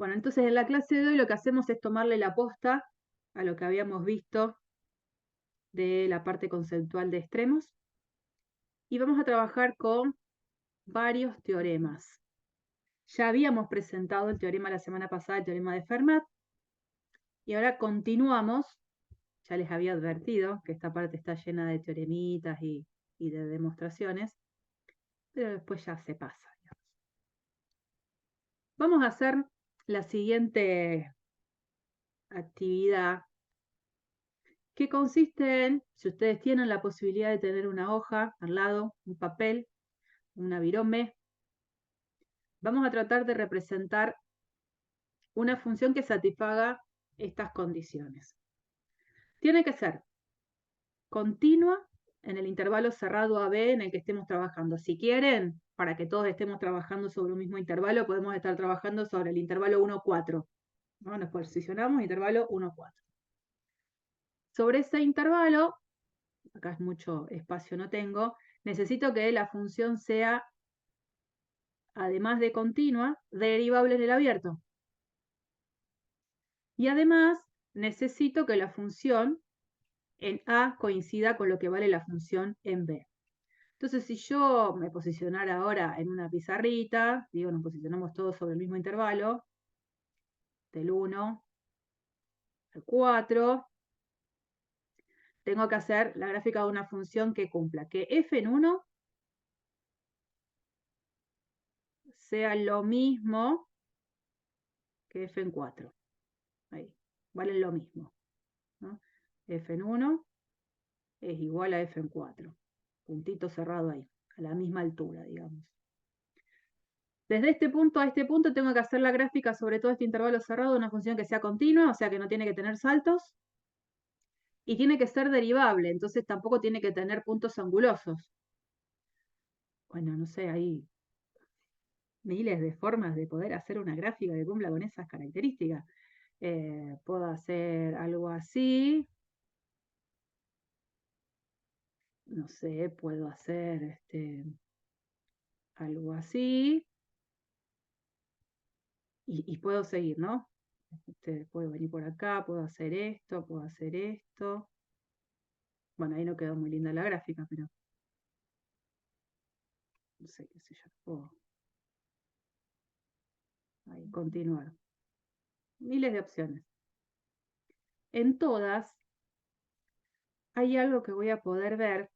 Bueno, entonces en la clase de hoy lo que hacemos es tomarle la posta a lo que habíamos visto de la parte conceptual de extremos y vamos a trabajar con varios teoremas. Ya habíamos presentado el teorema la semana pasada, el teorema de Fermat, y ahora continuamos. Ya les había advertido que esta parte está llena de teoremitas y de demostraciones, pero después ya se pasa. Vamos a hacer la siguiente actividad, que consiste en, si ustedes tienen la posibilidad de tener una hoja al lado, un papel, una virome, vamos a tratar de representar una función que satisfaga estas condiciones. Tiene que ser continua en el intervalo cerrado AB en el que estemos trabajando. Si quieren, para que todos estemos trabajando sobre un mismo intervalo, podemos estar trabajando sobre el intervalo 1, 4. ¿No? Nos posicionamos intervalo 1, 4. Sobre ese intervalo, acá es mucho espacio no tengo, necesito que la función sea, además de continua, derivable en el abierto. Y además necesito que la función en A coincida con lo que vale la función en B. Entonces, si yo me posicionara ahora en una pizarrita, digo, nos posicionamos todos sobre el mismo intervalo, del 1 al 4, tengo que hacer la gráfica de una función que cumpla que f en 1 sea lo mismo que f en 4. Ahí, valen lo mismo, ¿no? F en 1 es igual a f en 4. Puntito cerrado ahí, a la misma altura, digamos. Desde este punto a este punto tengo que hacer la gráfica sobre todo este intervalo cerrado de una función que sea continua, o sea que no tiene que tener saltos, y tiene que ser derivable, entonces tampoco tiene que tener puntos angulosos. Bueno, no sé, hay miles de formas de poder hacer una gráfica que cumpla con esas características. Puedo hacer algo así. No sé, puedo hacer algo así. Y puedo seguir, ¿no? Puedo venir por acá, puedo hacer esto, puedo hacer esto. Bueno, ahí no quedó muy linda la gráfica, pero no sé qué sé yo. Puedo ahí continuar. Miles de opciones. En todas hay algo que voy a poder ver,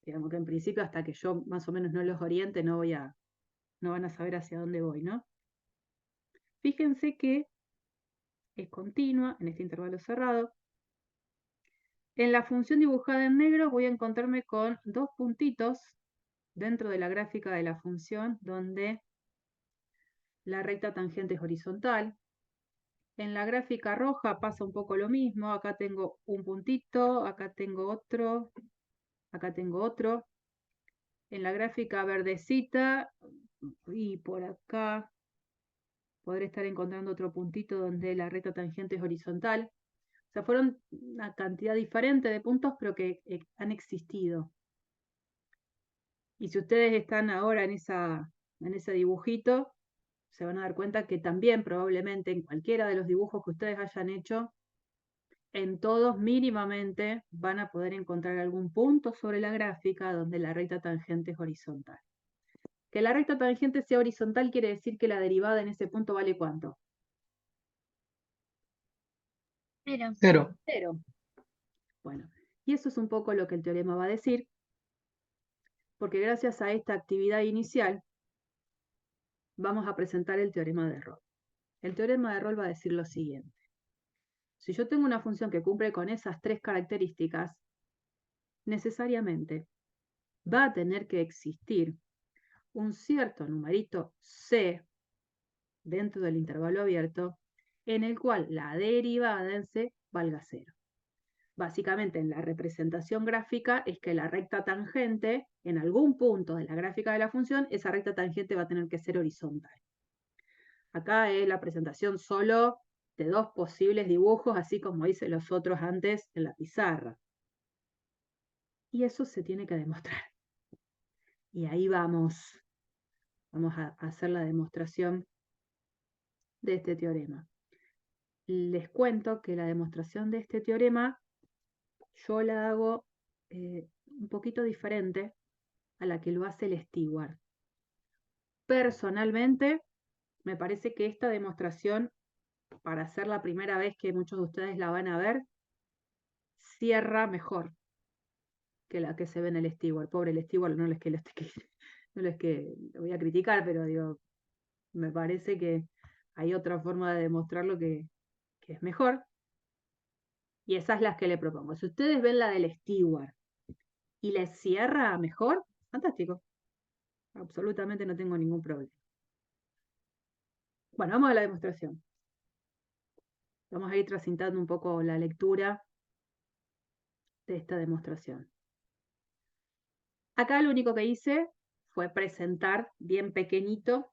digamos que en principio hasta que yo más o menos no los oriente no van a saber hacia dónde voy, ¿no? Fíjense que es continua en este intervalo cerrado. En la función dibujada en negro voy a encontrarme con dos puntitos dentro de la gráfica de la función donde la recta tangente es horizontal. En la gráfica roja pasa un poco lo mismo. Acá tengo un puntito, acá tengo otro, acá tengo otro. En la gráfica verdecita y por acá podré estar encontrando otro puntito donde la recta tangente es horizontal. O sea, fueron una cantidad diferente de puntos, pero que han existido. Y si ustedes están ahora en ese dibujito, se van a dar cuenta que también probablemente en cualquiera de los dibujos que ustedes hayan hecho, en todos mínimamente van a poder encontrar algún punto sobre la gráfica donde la recta tangente es horizontal. Que la recta tangente sea horizontal quiere decir que la derivada en ese punto vale ¿cuánto? 0. 0. 0. Bueno, y eso es un poco lo que el teorema va a decir, porque gracias a esta actividad inicial vamos a presentar el teorema de Rolle. El teorema de Rolle va a decir lo siguiente. Si yo tengo una función que cumple con esas tres características, necesariamente va a tener que existir un cierto numerito C dentro del intervalo abierto en el cual la derivada en C valga 0. Básicamente en la representación gráfica es que la recta tangente, en algún punto de la gráfica de la función, esa recta tangente va a tener que ser horizontal. Acá es la presentación solo de dos posibles dibujos, así como hice los otros antes en la pizarra. Y eso se tiene que demostrar. Y ahí vamos a hacer la demostración de este teorema. Les cuento que la demostración de este teorema yo la hago un poquito diferente a la que lo hace el Stewart. Personalmente, me parece que esta demostración, para ser la primera vez que muchos de ustedes la van a ver, cierra mejor que la que se ve en el Stewart. Pobre el Stewart, no es que no es que lo voy a criticar, pero digo, me parece que hay otra forma de demostrarlo que es mejor. Y esas es las que le propongo. Si ustedes ven la del Stewart y les cierra mejor, fantástico. Absolutamente no tengo ningún problema. Bueno, vamos a la demostración. Vamos a ir tracitando un poco la lectura de esta demostración. Acá lo único que hice fue presentar bien pequeñito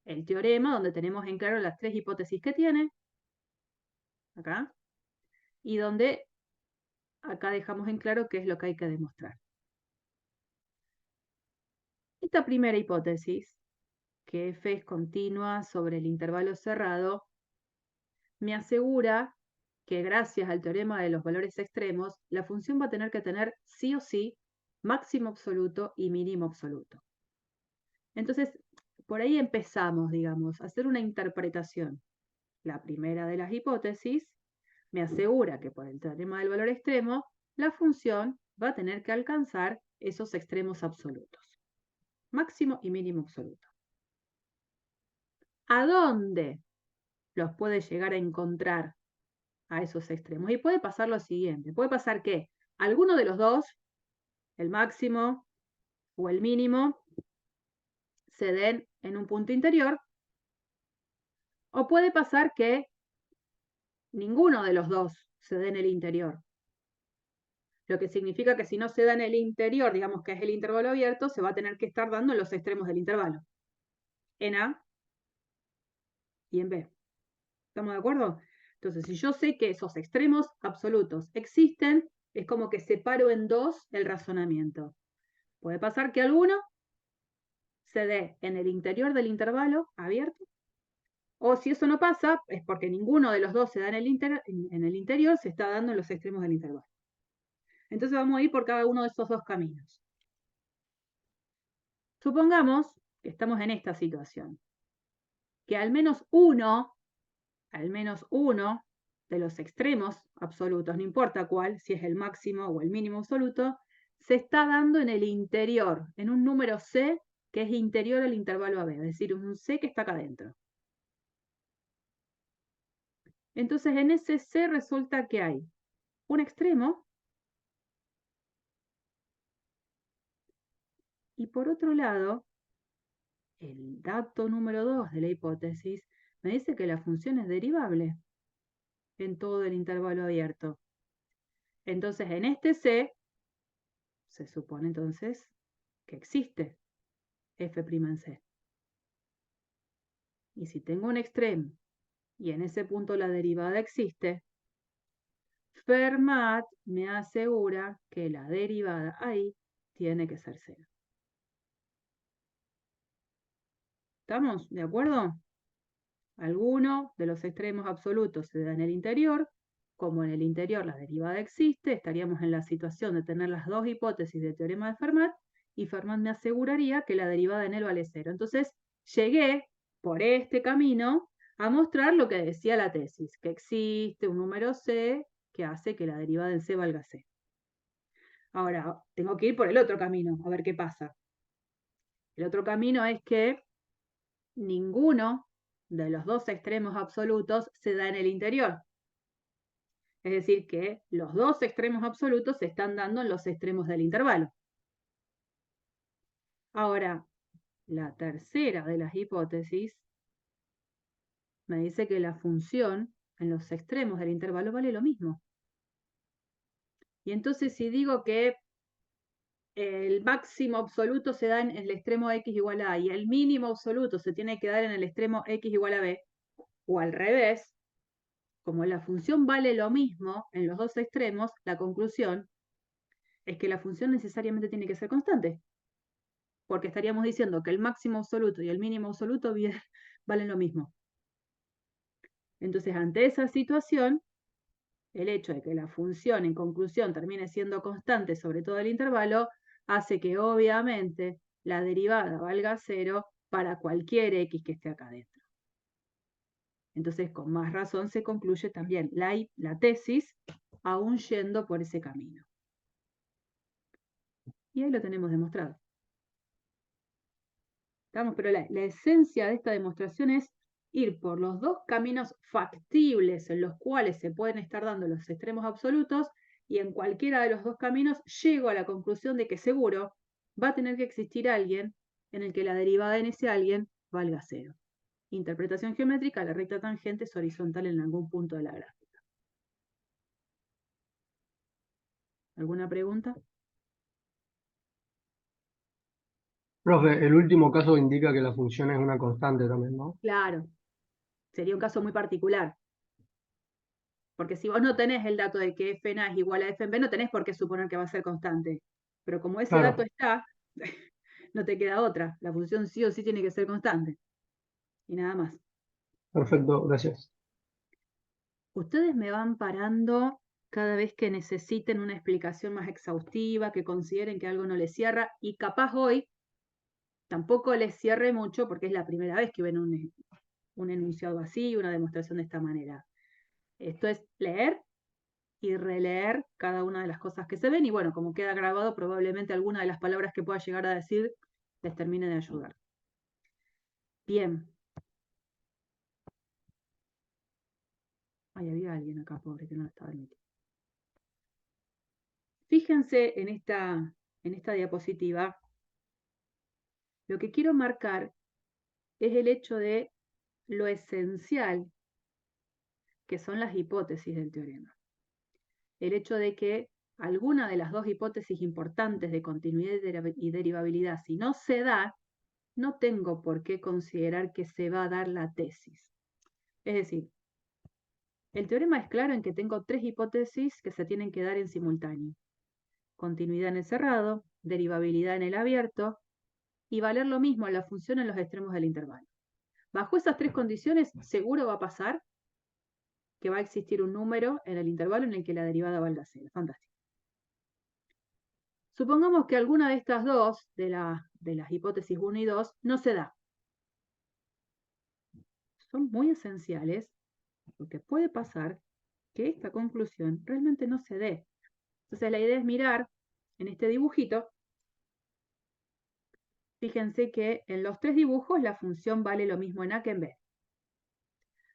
el teorema, donde tenemos en claro las tres hipótesis que tiene, acá, y donde acá dejamos en claro qué es lo que hay que demostrar. Esta primera hipótesis, que f es continua sobre el intervalo cerrado, me asegura que gracias al teorema de los valores extremos, la función va a tener que tener sí o sí máximo absoluto y mínimo absoluto. Entonces, por ahí empezamos, digamos, a hacer una interpretación. La primera de las hipótesis me asegura que por el teorema del valor extremo, la función va a tener que alcanzar esos extremos absolutos, máximo y mínimo absoluto. ¿A dónde los puede llegar a encontrar a esos extremos? Y puede pasar lo siguiente, puede pasar que alguno de los dos, el máximo o el mínimo, se den en un punto interior, o puede pasar que ninguno de los dos se dé en el interior. Lo que significa que si no se da en el interior, digamos que es el intervalo abierto, se va a tener que estar dando en los extremos del intervalo. En A y en B. ¿Estamos de acuerdo? Entonces, si yo sé que esos extremos absolutos existen, es como que separo en dos el razonamiento. Puede pasar que alguno se dé en el interior del intervalo abierto, o si eso no pasa, es porque ninguno de los dos se da en el interior, se está dando en los extremos del intervalo. Entonces vamos a ir por cada uno de esos dos caminos. Supongamos que estamos en esta situación, que al menos uno de los extremos absolutos, no importa cuál, si es el máximo o el mínimo absoluto, se está dando en el interior, en un número C que es interior al intervalo AB, es decir, un C que está acá adentro. Entonces en ese C resulta que hay un extremo y por otro lado, el dato número 2 de la hipótesis me dice que la función es derivable en todo el intervalo abierto. Entonces en este C se supone entonces que existe f' en C. Y si tengo un extremo y en ese punto la derivada existe, Fermat me asegura que la derivada ahí tiene que ser cero. ¿Estamos de acuerdo? Alguno de los extremos absolutos se da en el interior. Como en el interior la derivada existe, estaríamos en la situación de tener las dos hipótesis del teorema de Fermat y Fermat me aseguraría que la derivada en él vale cero. Entonces llegué por este camino a mostrar lo que decía la tesis, que existe un número C que hace que la derivada en C valga C. Ahora, tengo que ir por el otro camino, a ver qué pasa. El otro camino es que ninguno de los dos extremos absolutos se da en el interior. Es decir, que los dos extremos absolutos se están dando en los extremos del intervalo. Ahora, la tercera de las hipótesis me dice que la función en los extremos del intervalo vale lo mismo. Y entonces si digo que el máximo absoluto se da en el extremo x igual a y el mínimo absoluto se tiene que dar en el extremo x igual a b, o al revés, como la función vale lo mismo en los dos extremos, la conclusión es que la función necesariamente tiene que ser constante. Porque estaríamos diciendo que el máximo absoluto y el mínimo absoluto valen lo mismo. Entonces, ante esa situación, el hecho de que la función en conclusión termine siendo constante sobre todo el intervalo, hace que obviamente la derivada valga 0 para cualquier x que esté acá adentro. Entonces, con más razón se concluye también la tesis, aún yendo por ese camino. Y ahí lo tenemos demostrado. ¿Estamos? Pero la esencia de esta demostración es ir por los dos caminos factibles en los cuales se pueden estar dando los extremos absolutos, y en cualquiera de los dos caminos llego a la conclusión de que seguro va a tener que existir alguien en el que la derivada en ese alguien valga 0. Interpretación geométrica, la recta tangente es horizontal en algún punto de la gráfica. ¿Alguna pregunta? Profe, el último caso indica que la función es una constante también, ¿no? Claro, sería un caso muy particular. Porque si vos no tenés el dato de que f en A es igual a f en B, no tenés por qué suponer que va a ser constante. Pero como ese dato Claro, está, no te queda otra. La función sí o sí tiene que ser constante. Y nada más. perfecto, gracias. Ustedes me van parando cada vez que necesiten una explicación más exhaustiva, que consideren que algo no les cierra, y capaz hoy tampoco les cierre mucho porque es la primera vez que ven un enunciado así, una demostración de esta manera. Esto es leer y releer cada una de las cosas que se ven, y bueno, como queda grabado, probablemente alguna de las palabras que pueda llegar a decir les termine de ayudar. Bien. Ay, había alguien acá, pobre, que no estaba admitido. Fíjense en esta diapositiva, lo que quiero marcar es el hecho de lo esencial que son las hipótesis del teorema. El hecho de que alguna de las dos hipótesis importantes de continuidad y derivabilidad, si no se da, no tengo por qué considerar que se va a dar la tesis. Es decir, el teorema es claro en que tengo tres hipótesis que se tienen que dar en simultáneo. Continuidad en el cerrado, derivabilidad en el abierto, y valer lo mismo la función en los extremos del intervalo. Bajo esas tres condiciones, seguro va a pasar que va a existir un número en el intervalo en el que la derivada valga 0. Fantástico. Supongamos que alguna de estas dos, de las hipótesis 1 y 2, no se da. Son muy esenciales porque puede pasar que esta conclusión realmente no se dé. Entonces la idea es mirar en este dibujito. Fíjense que en los tres dibujos la función vale lo mismo en A que en B.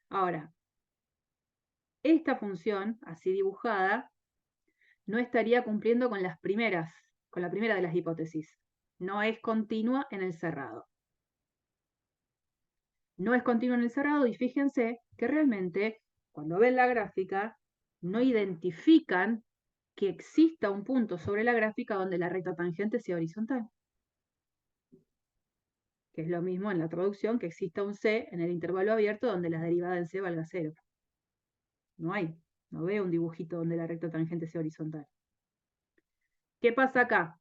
Ahora, esta función, así dibujada, no estaría cumpliendo con la primera de las hipótesis. No es continua en el cerrado. No es continua en el cerrado, y fíjense que realmente cuando ven la gráfica no identifican que exista un punto sobre la gráfica donde la recta tangente sea horizontal. Que es lo mismo en la traducción, que exista un C en el intervalo abierto donde la derivada en C valga 0. No hay. No veo un dibujito donde la recta tangente sea horizontal. ¿Qué pasa acá?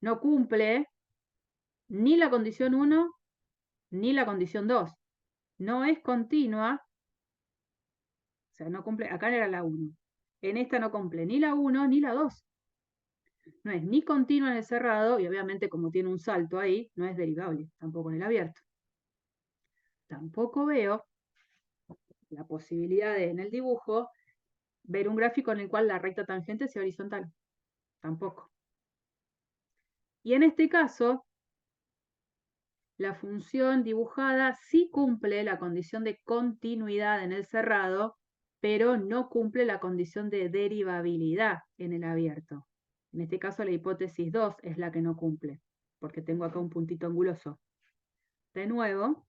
No cumple ni la condición 1 ni la condición 2. No es continua, o sea, no cumple, acá era la 1. En esta no cumple ni la 1 ni la 2. No es ni continua en el cerrado, y obviamente como tiene un salto ahí, no es derivable, tampoco en el abierto. Tampoco veo la posibilidad de, en el dibujo, ver un gráfico en el cual la recta tangente sea horizontal. Tampoco. Y en este caso, la función dibujada sí cumple la condición de continuidad en el cerrado, pero no cumple la condición de derivabilidad en el abierto. En este caso, la hipótesis 2 es la que no cumple, porque tengo acá un puntito anguloso. De nuevo,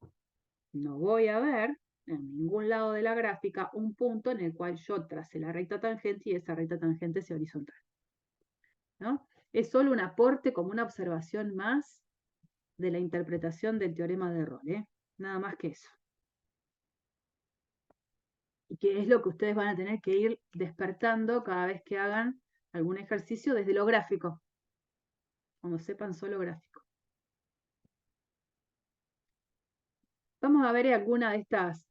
no voy a ver en ningún lado de la gráfica un punto en el cual yo trace la recta tangente y esa recta tangente sea horizontal, ¿no? Es solo un aporte como una observación más de la interpretación del teorema de Rolle, ¿eh? Nada más que eso. Y que es lo que ustedes van a tener que ir despertando cada vez que hagan algún ejercicio desde lo gráfico, cuando sepan solo gráfico. Vamos a ver alguna de estas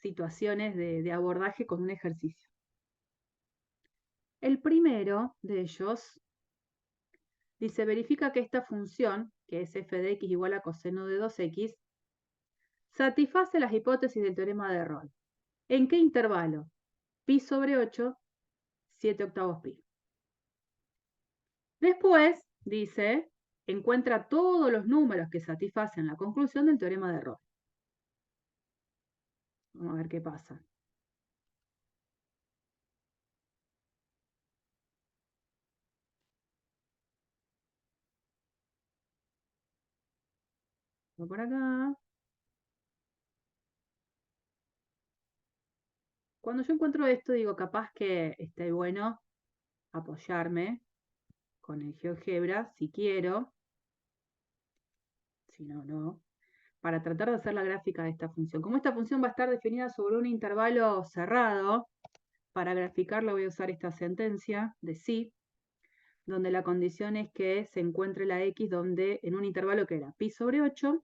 situaciones de abordaje con un ejercicio. El primero de ellos dice, verifica que esta función, que es f de x igual a coseno de 2x, satisface las hipótesis del teorema de Rolle. ¿En qué intervalo? Pi sobre 8, 7 octavos pi. Después, dice, encuentra todos los números que satisfacen la conclusión del teorema de Rolle. Vamos a ver qué pasa. Voy por acá. Cuando yo encuentro esto, digo, capaz que esté bueno apoyarme con el GeoGebra, si quiero. Si no, no. Para tratar de hacer la gráfica de esta función. Como esta función va a estar definida sobre un intervalo cerrado, para graficarlo voy a usar esta sentencia de sí, donde la condición es que se encuentre la x donde en un intervalo que era pi sobre 8,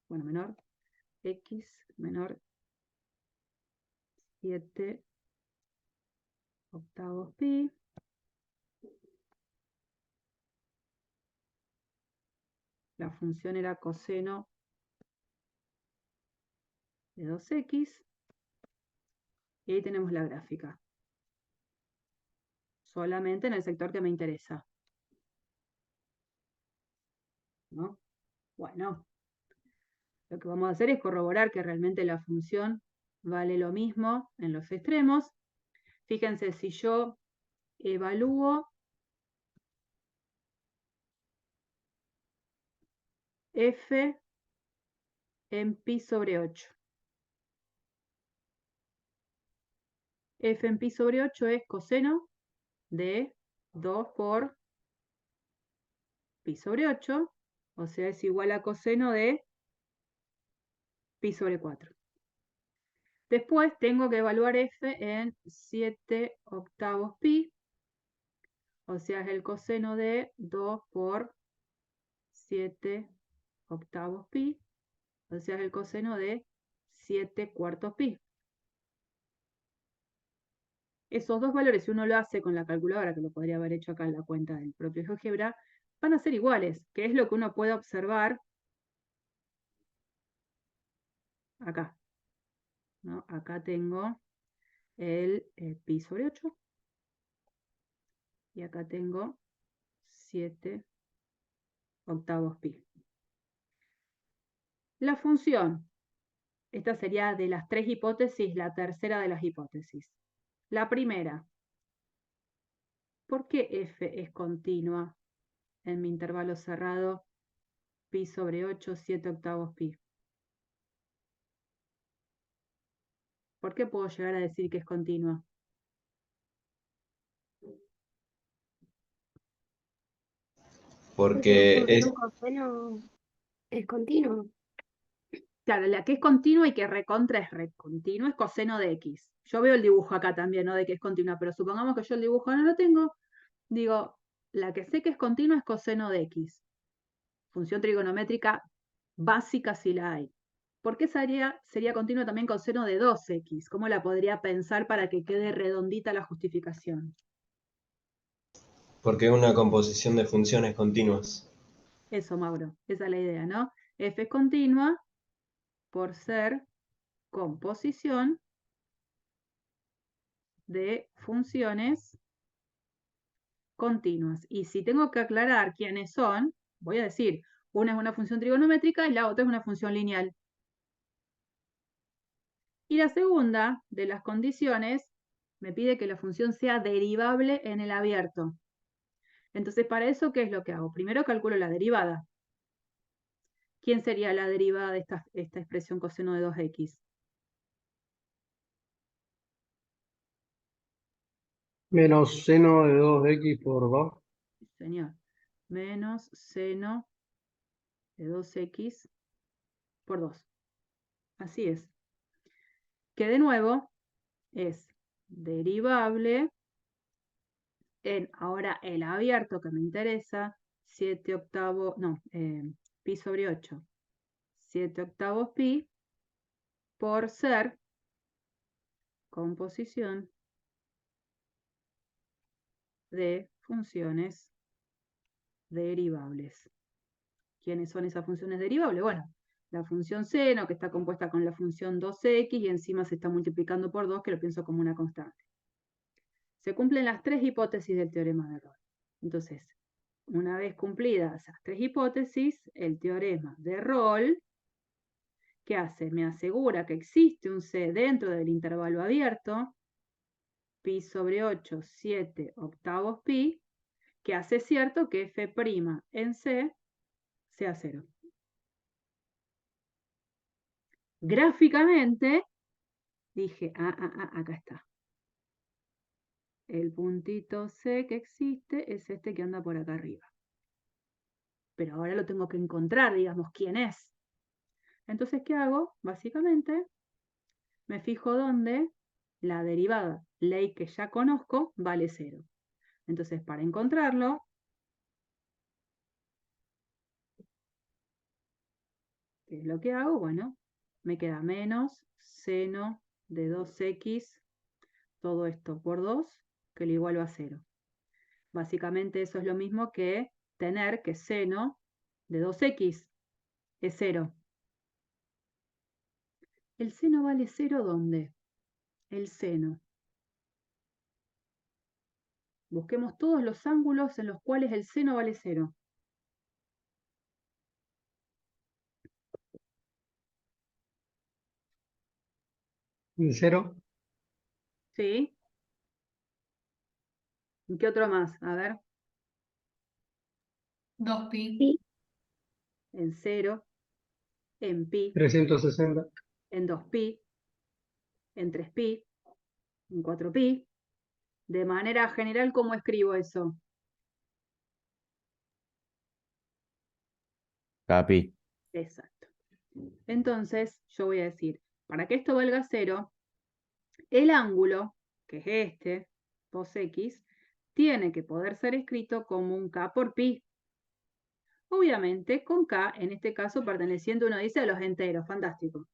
menor, x menor 7 octavos pi, la función era coseno de 2x, y ahí tenemos la gráfica. Solamente en el sector que me interesa. ¿No? Bueno, lo que vamos a hacer es corroborar que realmente la función vale lo mismo en los extremos. Fíjense, si yo evalúo f en pi sobre 8. F en pi sobre 8 es coseno de 2 por pi sobre 8, o sea, es igual a coseno de pi sobre 4. Después tengo que evaluar f en 7 octavos pi, o sea, es el coseno de 2 por 7 octavos pi, o sea, es el coseno de 7 cuartos pi. Esos dos valores, si uno lo hace con la calculadora, que lo podría haber hecho acá en la cuenta del propio GeoGebra, van a ser iguales, que es lo que uno puede observar acá. ¿No? Acá tengo el pi sobre 8 y acá tengo 7 octavos pi. La función, esta sería de las tres hipótesis, la tercera de las hipótesis. La primera, ¿por qué f es continua en mi intervalo cerrado pi sobre 8, 7 octavos pi? ¿Por qué puedo llegar a decir que es continua? Porque la Porque función coseno es continuo. Claro, la que es continua y que recontra es continua es coseno de x. Yo veo el dibujo acá también, ¿no? De que es continua, pero supongamos que yo el dibujo no lo tengo. Digo, la que sé que es continua es coseno de x. Función trigonométrica básica si la hay. ¿Por qué sería continua también coseno de 2x? ¿Cómo la podría pensar para que quede redondita la justificación? porque es una composición de funciones continuas. Eso, Mauro, esa es la idea, ¿no? F es continua por ser composición de funciones continuas. Y si tengo que aclarar quiénes son, voy a decir, una es una función trigonométrica y la otra es una función lineal. Y la segunda de las condiciones me pide que la función sea derivable en el abierto. Entonces, para eso, ¿qué es lo que hago? Primero calculo la derivada. ¿Quién sería la derivada de esta expresión coseno de 2x? Menos seno de 2x por 2. Sí, señor. Menos seno de 2x por 2. Así es. Que de nuevo es derivable en, ahora el abierto que me interesa, 7 octavos, no, pi sobre 8, 7 octavos pi por ser composición de funciones derivables. ¿Quiénes son esas funciones derivables? Bueno, la función seno, que está compuesta con la función 2x y encima se está multiplicando por 2, que lo pienso como una constante. Se cumplen las tres hipótesis del teorema de Rolle. Entonces, una vez cumplidas esas tres hipótesis, el teorema de Rolle, ¿qué hace? Me asegura que existe un C dentro del intervalo abierto, pi sobre 8, 7 octavos pi, que hace cierto que f' en C sea 0. Gráficamente, dije, acá está. El puntito C que existe es este que anda por acá arriba. Pero ahora lo tengo que encontrar, digamos, quién es. Entonces, ¿qué hago? Básicamente, me fijo dónde la derivada, ley que ya conozco, vale 0. Entonces, para encontrarlo, ¿qué es lo que hago? Bueno, me queda menos seno de 2x, todo esto por 2, que lo igualo a 0. Básicamente eso es lo mismo que tener que seno de 2x es 0. ¿El seno vale 0 dónde? El seno. Busquemos todos los ángulos en los cuales el seno vale 0. ¿En cero? ¿Sí? ¿Y qué otro más? A ver, 2pi. Pi. en 0, en pi, 360. en 2pi, en 3pi, en 4pi. De manera general, ¿cómo escribo eso? Capi. Exacto. Entonces, yo voy a decir, para que esto valga 0, el ángulo, que es este, 2x, tiene que poder ser escrito como un k por pi. Obviamente, con k, en este caso, perteneciendo, uno dice, a los enteros. Fantástico.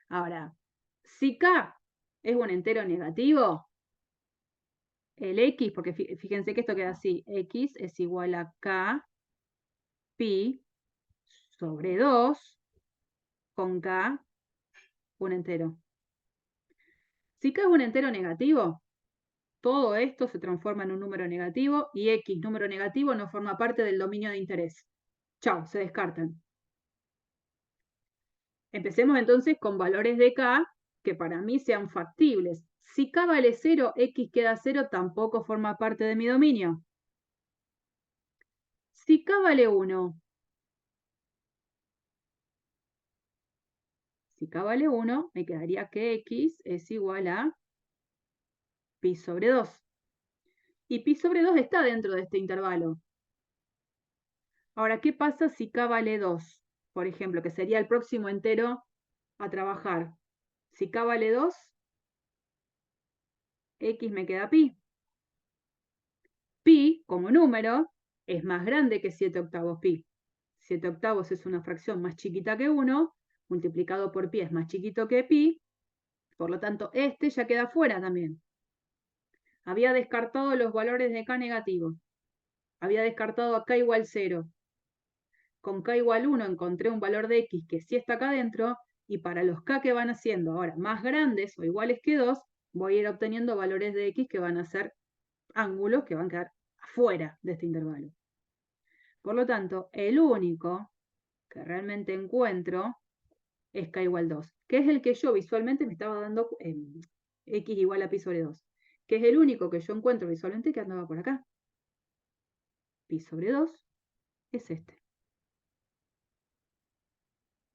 Ahora, si k es un entero negativo, el x, porque fíjense que esto queda así, x es igual a k pi sobre 2 con k un entero. Si k es un entero negativo, todo esto se transforma en un número negativo y x, número negativo, no forma parte del dominio de interés. Chao, se descartan. Empecemos entonces con valores de k que para mí sean factibles. Si k vale 0, x queda 0, tampoco forma parte de mi dominio. Si k vale 1, si k vale 1, me quedaría que x es igual a pi sobre 2. Y pi sobre 2 está dentro de este intervalo. Ahora, ¿qué pasa si k vale 2? Por ejemplo, que sería el próximo entero a trabajar. Si k vale 2, x me queda pi. Pi, como número, es más grande que 7 octavos pi. 7 octavos es una fracción más chiquita que 1, multiplicado por pi es más chiquito que pi, por lo tanto, este ya queda fuera también. Había descartado los valores de k negativos. Había descartado a k igual 0. Con k igual 1 encontré un valor de x que sí está acá adentro, y para los k que van haciendo ahora más grandes o iguales que 2, voy a ir obteniendo valores de x que van a ser ángulos que van a quedar fuera de este intervalo. Por lo tanto, el único que realmente encuentro es k igual 2, que es el que yo visualmente me estaba dando x igual a pi sobre 2, que es el único que yo encuentro visualmente que andaba por acá. Pi sobre 2 es este.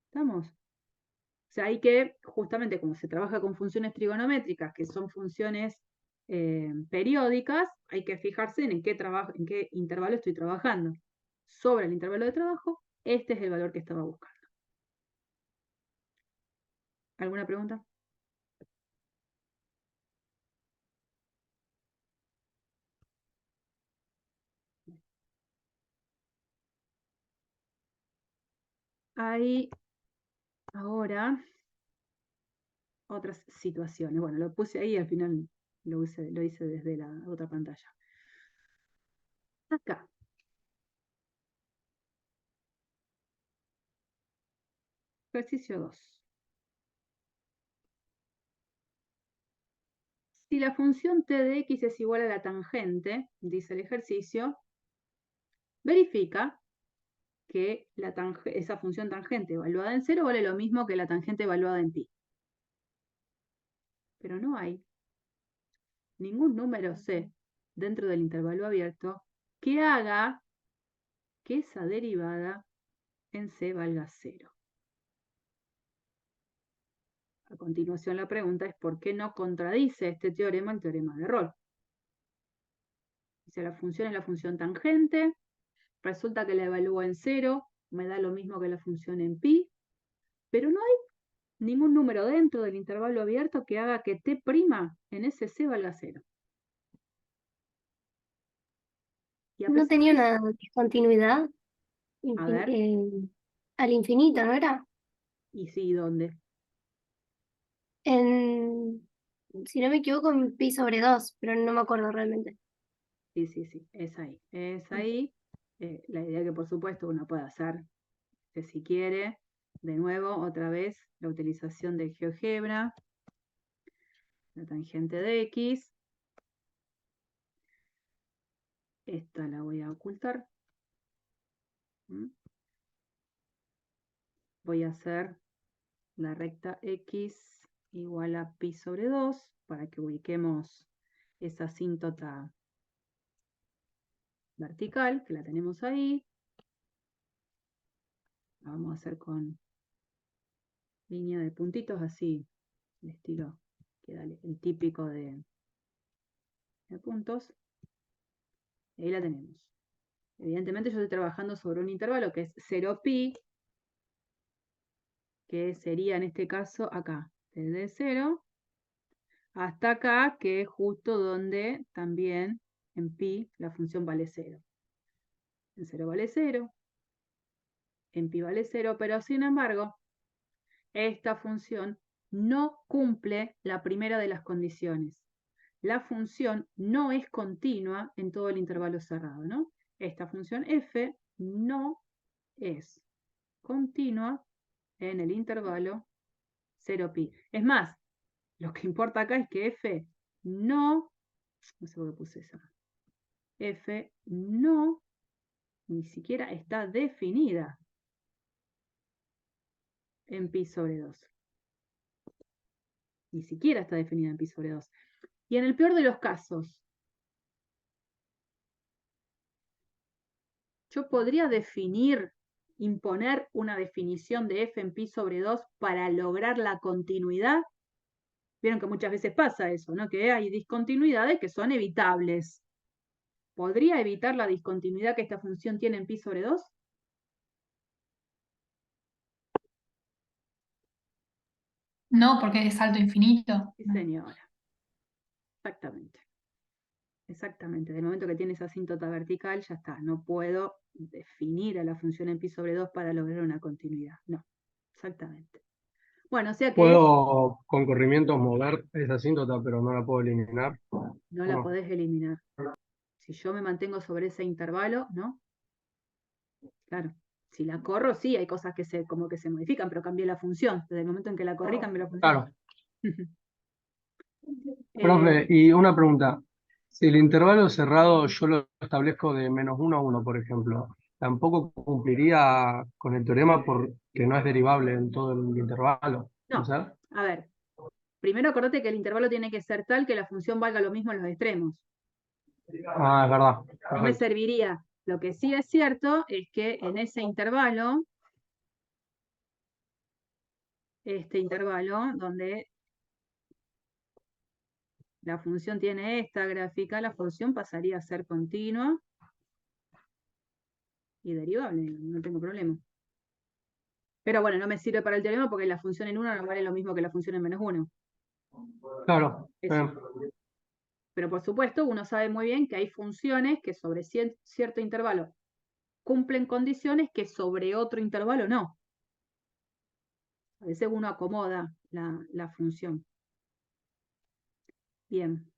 ¿Estamos? O sea, hay que, justamente como se trabaja con funciones trigonométricas, que son funciones periódicas, hay que fijarse en qué intervalo estoy trabajando. Sobre el intervalo de trabajo, este es el valor que estaba buscando. ¿Alguna pregunta? hay ahora otras situaciones. Bueno, lo puse ahí y al final lo hice desde la otra pantalla. Acá. Ejercicio 2. Si la función t de x es igual a la tangente, dice el ejercicio, verifica que esa función tangente evaluada en 0 vale lo mismo que la tangente evaluada en pi. Pero no hay ningún número c dentro del intervalo abierto que haga que esa derivada en c valga 0. A continuación la pregunta es ¿por qué no contradice este teorema el teorema de Rolle? Dice la función es la función tangente, resulta que la evalúo en 0, me da lo mismo que la función en pi, pero no hay ningún número dentro del intervalo abierto que haga que t' en ese c valga 0. Y a ¿No pesar tenía de una discontinuidad A ver, al infinito, no era? y sí, ¿dónde? En, si no me equivoco, en pi sobre 2, pero no me acuerdo realmente. Sí, es ahí. Es ahí. La idea que por supuesto uno puede hacer, que si quiere, de nuevo, otra vez, la utilización del GeoGebra, la tangente de x. Esta la voy a ocultar. Voy a hacer la recta x igual a pi sobre 2 para que ubiquemos esa asíntota vertical, que la tenemos ahí. La vamos a hacer con línea de puntitos así, de estilo, que da el típico de puntos. Y ahí la tenemos. Evidentemente yo estoy trabajando sobre un intervalo que es 0pi, que sería en este caso acá, desde 0 hasta acá, que es justo donde también en pi la función vale 0. En 0 vale 0, en pi vale 0, pero sin embargo, esta función no cumple la primera de las condiciones. La función no es continua en todo el intervalo cerrado, ¿no? Esta función f no es continua en el intervalo 0pi. Es más, lo que importa acá es que f no sé por qué puse eso, f no ni siquiera está definida en pi sobre 2. Ni siquiera está definida en pi sobre 2. Y en el peor de los casos, yo podría imponer una definición de f en pi sobre 2 para lograr la continuidad. Vieron que muchas veces pasa eso, ¿no? Que hay discontinuidades que son evitables. ¿Podría evitar la discontinuidad que esta función tiene en pi sobre 2? No, porque es salto infinito. Sí, señora. Exactamente. Exactamente. Del momento que tiene esa asíntota vertical, ya está. No puedo definir a la función en pi sobre 2 para lograr una continuidad. No. Exactamente. Bueno, o sea que Puedo con corrimientos mover esa asíntota, pero no la puedo eliminar. no la No. podés eliminar. Si yo me mantengo sobre ese intervalo, ¿no? Claro. Si la corro, sí, hay cosas que como que se modifican, pero cambié la función. Desde el momento en que la corrí, cambié la función. Claro. Profe, y una pregunta. Si el intervalo cerrado yo lo establezco de -1 a 1, por ejemplo, ¿tampoco cumpliría con el teorema porque no es derivable en todo el intervalo? No. ¿O sea? A ver, primero acordate que el intervalo tiene que ser tal que la función valga lo mismo en los extremos. Ah, es verdad. No me Perfecto. serviría. Lo que sí es cierto es que en ese intervalo, este intervalo donde la función tiene esta gráfica, la función pasaría a ser continua y derivable, no tengo problema. Pero bueno, no me sirve para el teorema porque la función en 1 no vale lo mismo que la función en -1. Claro. Eso. Pero por supuesto, uno sabe muy bien que hay funciones que sobre cierto intervalo cumplen condiciones que sobre otro intervalo no. A veces uno acomoda la función. Bien.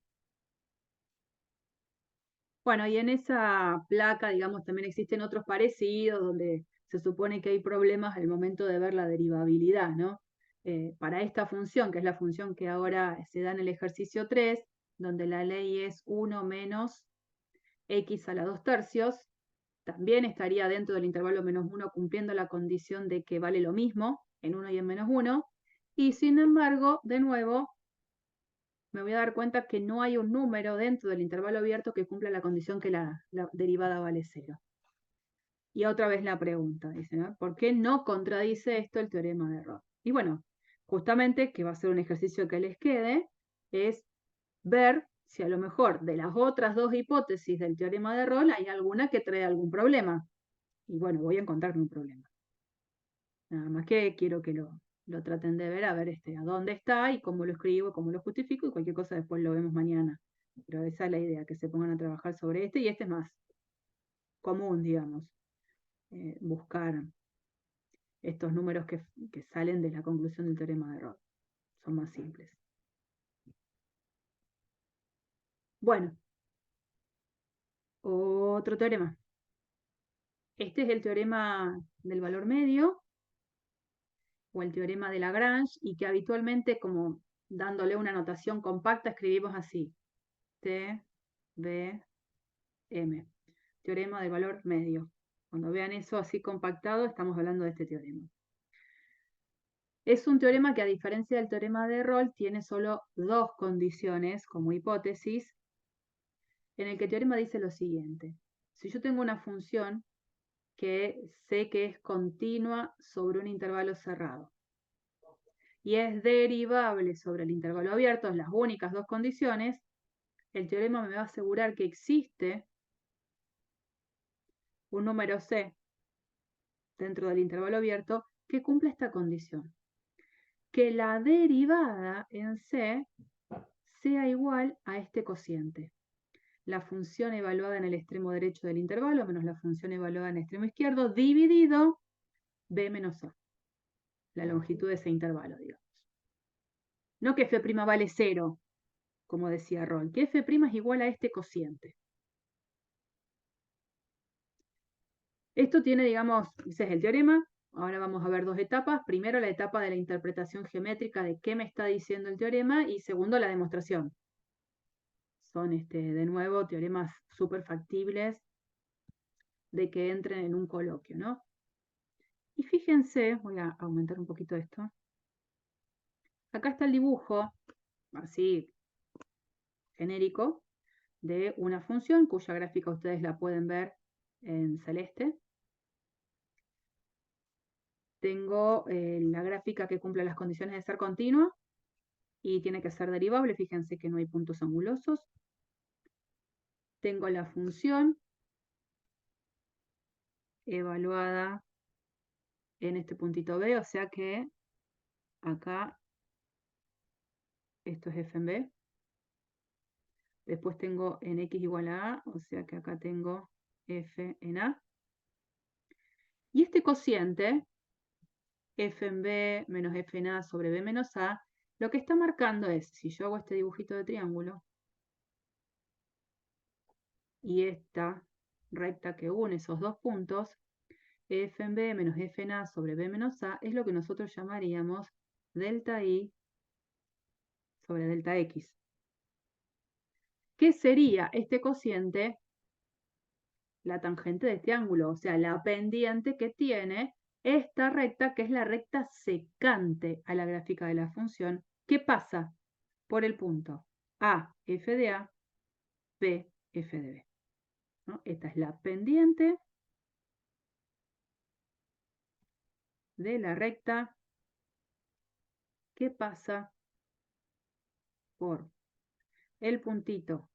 Bueno, y en esa placa, digamos, también existen otros parecidos donde se supone que hay problemas al momento de ver la derivabilidad, ¿no? Para esta función, que es la función que ahora se da en el ejercicio 3, donde la ley es 1 menos x a la 2/3, también estaría dentro del intervalo menos 1 cumpliendo la condición de que vale lo mismo en 1 y en menos 1, y sin embargo, de nuevo, me voy a dar cuenta que no hay un número dentro del intervalo abierto que cumpla la condición que la derivada vale 0. Y otra vez la pregunta, dice, ¿no? ¿Por qué no contradice esto el teorema de Roth? Y bueno, justamente, que va a ser un ejercicio que les quede, es ver si a lo mejor de las otras dos hipótesis del teorema de Roth hay alguna que trae algún problema. Y bueno, voy a encontrarme un problema. Nada más que quiero que lo traten de ver, a ver a dónde está y cómo lo escribo, cómo lo justifico, y cualquier cosa después lo vemos mañana. Pero esa es la idea, que se pongan a trabajar sobre y este es más común, digamos, buscar estos números que salen de la conclusión del teorema de Roth. Son más simples. Bueno, otro teorema. Este es el teorema del valor medio, o el teorema de Lagrange, y que habitualmente, como dándole una notación compacta, escribimos así: T, B, M. Teorema del valor medio. Cuando vean eso así compactado, estamos hablando de este teorema. Es un teorema que, a diferencia del teorema de Roth, tiene solo dos condiciones como hipótesis, en el que el teorema dice lo siguiente: si yo tengo una función que sé que es continua sobre un intervalo cerrado y es derivable sobre el intervalo abierto, las únicas dos condiciones, el teorema me va a asegurar que existe un número C dentro del intervalo abierto que cumple esta condición: que la derivada en C sea igual a este cociente. La función evaluada en el extremo derecho del intervalo menos la función evaluada en el extremo izquierdo dividido B menos A. La longitud de ese intervalo, digamos. No que f' vale 0, como decía Roth, que f' es igual a este cociente. Esto tiene, digamos, ese es el teorema. Ahora vamos a ver dos etapas. Primero, la etapa de la interpretación geométrica de qué me está diciendo el teorema, y segundo, la demostración. Son, de nuevo, teoremas súper factibles de que entren en un coloquio, ¿no? Y fíjense, voy a aumentar un poquito esto. Acá está el dibujo, así, genérico, de una función cuya gráfica ustedes la pueden ver en celeste. Tengo la gráfica que cumple las condiciones de ser continua y tiene que ser derivable. Fíjense que no hay puntos angulosos. Tengo la función evaluada en este puntito B, o sea que acá esto es f en B. Después tengo en x igual a A, o sea que acá tengo f en A. Y este cociente, f en B menos f en A sobre B menos A, lo que está marcando es, si yo hago este dibujito de triángulo, y esta recta que une esos dos puntos, f en B menos f en A sobre B menos A, es lo que nosotros llamaríamos delta I sobre delta X. ¿Qué sería este cociente? La tangente de este ángulo, o sea, la pendiente que tiene esta recta, que es la recta secante a la gráfica de la función, que pasa por el punto A, f de A, B, f de B. ¿No? Esta es la pendiente de la recta que pasa por el puntito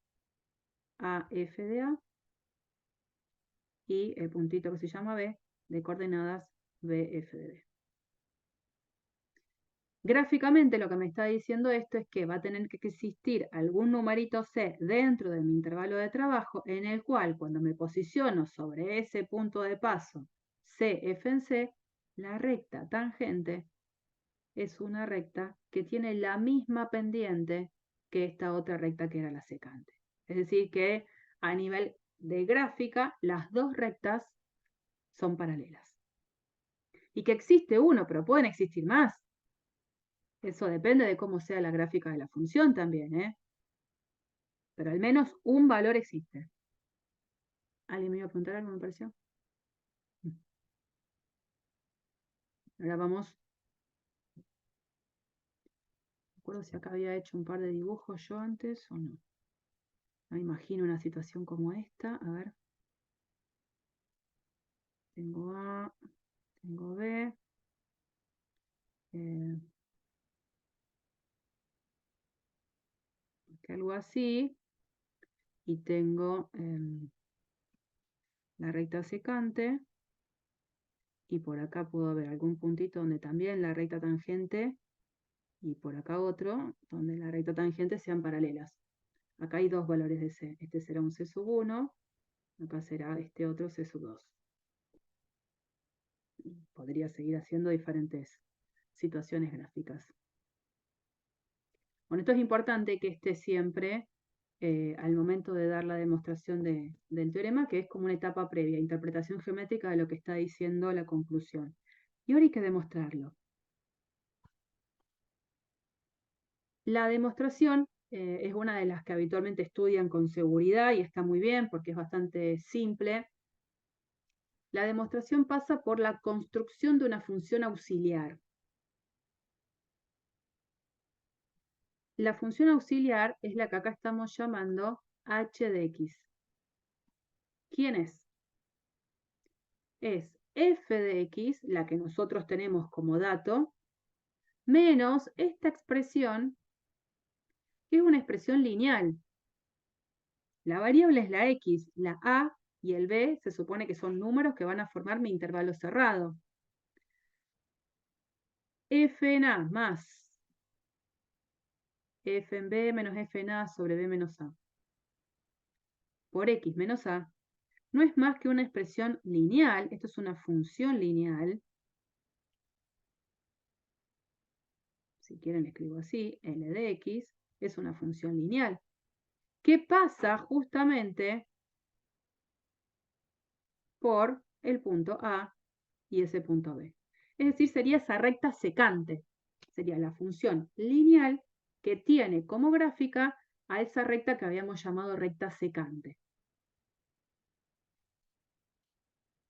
A, f de A y el puntito que se llama B de coordenadas B, f de B. Gráficamente lo que me está diciendo esto es que va a tener que existir algún numerito C dentro de mi intervalo de trabajo en el cual, cuando me posiciono sobre ese punto de paso C, F en C, la recta tangente es una recta que tiene la misma pendiente que esta otra recta que era la secante. Es decir, que a nivel de gráfica, las dos rectas son paralelas. Y que existe uno, pero pueden existir más. Eso depende de cómo sea la gráfica de la función también, ¿eh? Pero al menos un valor existe. ¿Alguien me iba a preguntar algo, me pareció? Ahora vamos. No recuerdo si acá había hecho un par de dibujos yo antes o no. Me imagino una situación como esta. A ver. Tengo A, tengo B. Algo así. Y tengo la recta secante. Y por acá puedo ver algún puntito donde también la recta tangente. Y por acá otro, donde la recta tangente sean paralelas. Acá hay dos valores de C. Este será un C1. Acá será este otro C2. Podría seguir haciendo diferentes situaciones gráficas. Bueno, esto es importante que esté siempre al momento de dar la demostración del teorema, que es como una etapa previa, interpretación geométrica de lo que está diciendo la conclusión. Y ahora hay que demostrarlo. La demostración es una de las que habitualmente estudian con seguridad y está muy bien porque es bastante simple. La demostración pasa por la construcción de una función auxiliar. La función auxiliar es la que acá estamos llamando h de x. ¿Quién es? Es f de x, la que nosotros tenemos como dato, menos esta expresión, que es una expresión lineal. La variable es la x, la a y el b se supone que son números que van a formar mi intervalo cerrado. F en a más f en b menos f en a sobre b menos a por x menos a no es más que una expresión lineal. Esto es una función lineal. Si quieren escribo así, L de x es una función lineal. ¿Qué pasa justamente por el punto A y ese punto B? Es decir, sería esa recta secante. Sería la función lineal que tiene como gráfica a esa recta que habíamos llamado recta secante.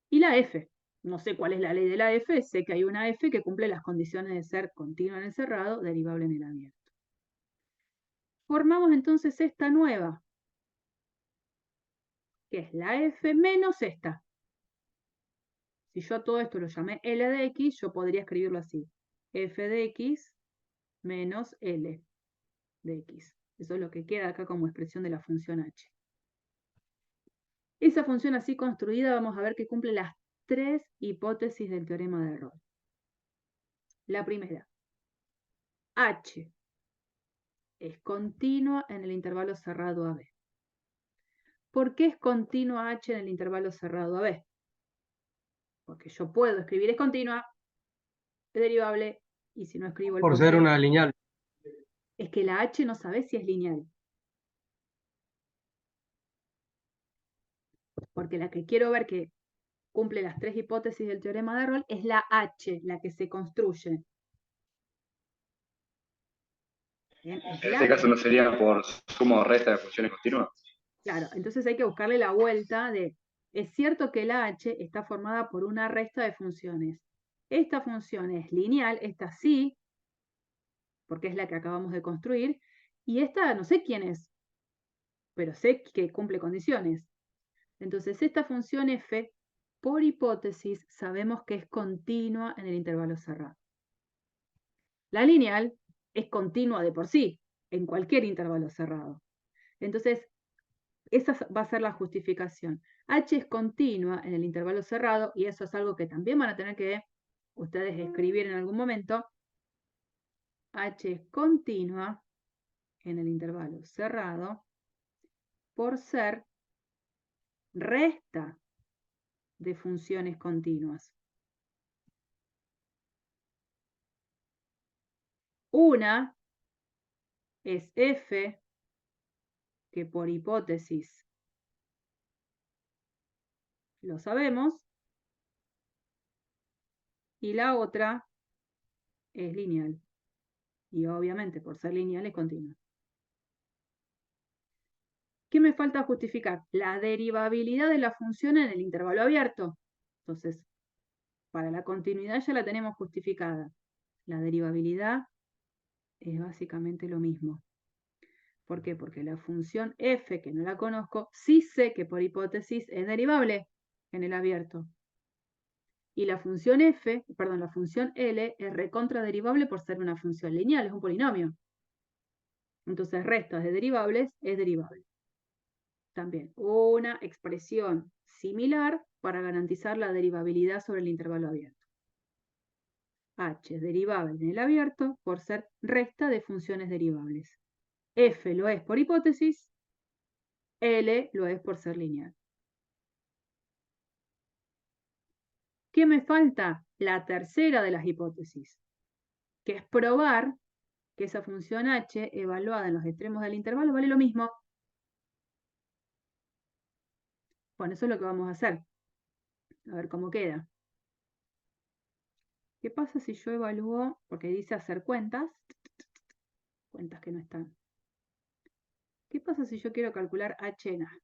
Y la f. No sé cuál es la ley de la f, sé que hay una f que cumple las condiciones de ser continua en el cerrado, derivable en el abierto. Formamos entonces esta nueva, que es la f menos esta. Si yo a todo esto lo llamé L de x, yo podría escribirlo así. F de x menos L de x. Eso es lo que queda acá como expresión de la función h. Esa función así construida vamos a ver que cumple las tres hipótesis del teorema de Rolle. La primera, h es continua en el intervalo cerrado AB. ¿Por qué es continua h en el intervalo cerrado AB? Porque yo puedo escribir es continua, es derivable, y si no escribo el Por ser una lineal. es que la h no sabe si es lineal. Porque la que quiero ver que cumple las tres hipótesis del teorema de Rolle es la h, la que se construye. Bien, En este caso no sería por suma o resta de funciones continuas. Claro, entonces hay que buscarle la vuelta de, es cierto que la h está formada por una resta de funciones. Esta función es lineal, esta sí, porque es la que acabamos de construir, y esta no sé quién es, pero sé que cumple condiciones. Entonces esta función f, por hipótesis, sabemos que es continua en el intervalo cerrado. La lineal es continua de por sí, en cualquier intervalo cerrado. Entonces, esa va a ser la justificación. H es continua en el intervalo cerrado, y eso es algo que también van a tener que ustedes escribir en algún momento. H es continua en el intervalo cerrado por ser resta de funciones continuas. Una es f, que por hipótesis lo sabemos, y la otra es lineal. Y obviamente, por ser lineal, es continua. ¿Qué me falta justificar? La derivabilidad de la función en el intervalo abierto. Entonces, para la continuidad ya la tenemos justificada. La derivabilidad es básicamente lo mismo. ¿Por qué? Porque la función f, que no la conozco, sí sé que por hipótesis es derivable en el abierto. Y la función f, perdón, la función L es recontraderivable por ser una función lineal, es un polinomio. Entonces, restas de derivables es derivable. También una expresión similar para garantizar la derivabilidad sobre el intervalo abierto. H es derivable en el abierto por ser resta de funciones derivables. F lo es por hipótesis, L lo es por ser lineal. ¿Qué me falta? La tercera de las hipótesis, que es probar que esa función h evaluada en los extremos del intervalo vale lo mismo. Bueno, eso es lo que vamos a hacer. A ver cómo queda. ¿Qué pasa si yo evalúo, porque dice hacer cuentas que no están? ¿Qué pasa si yo quiero calcular h en A?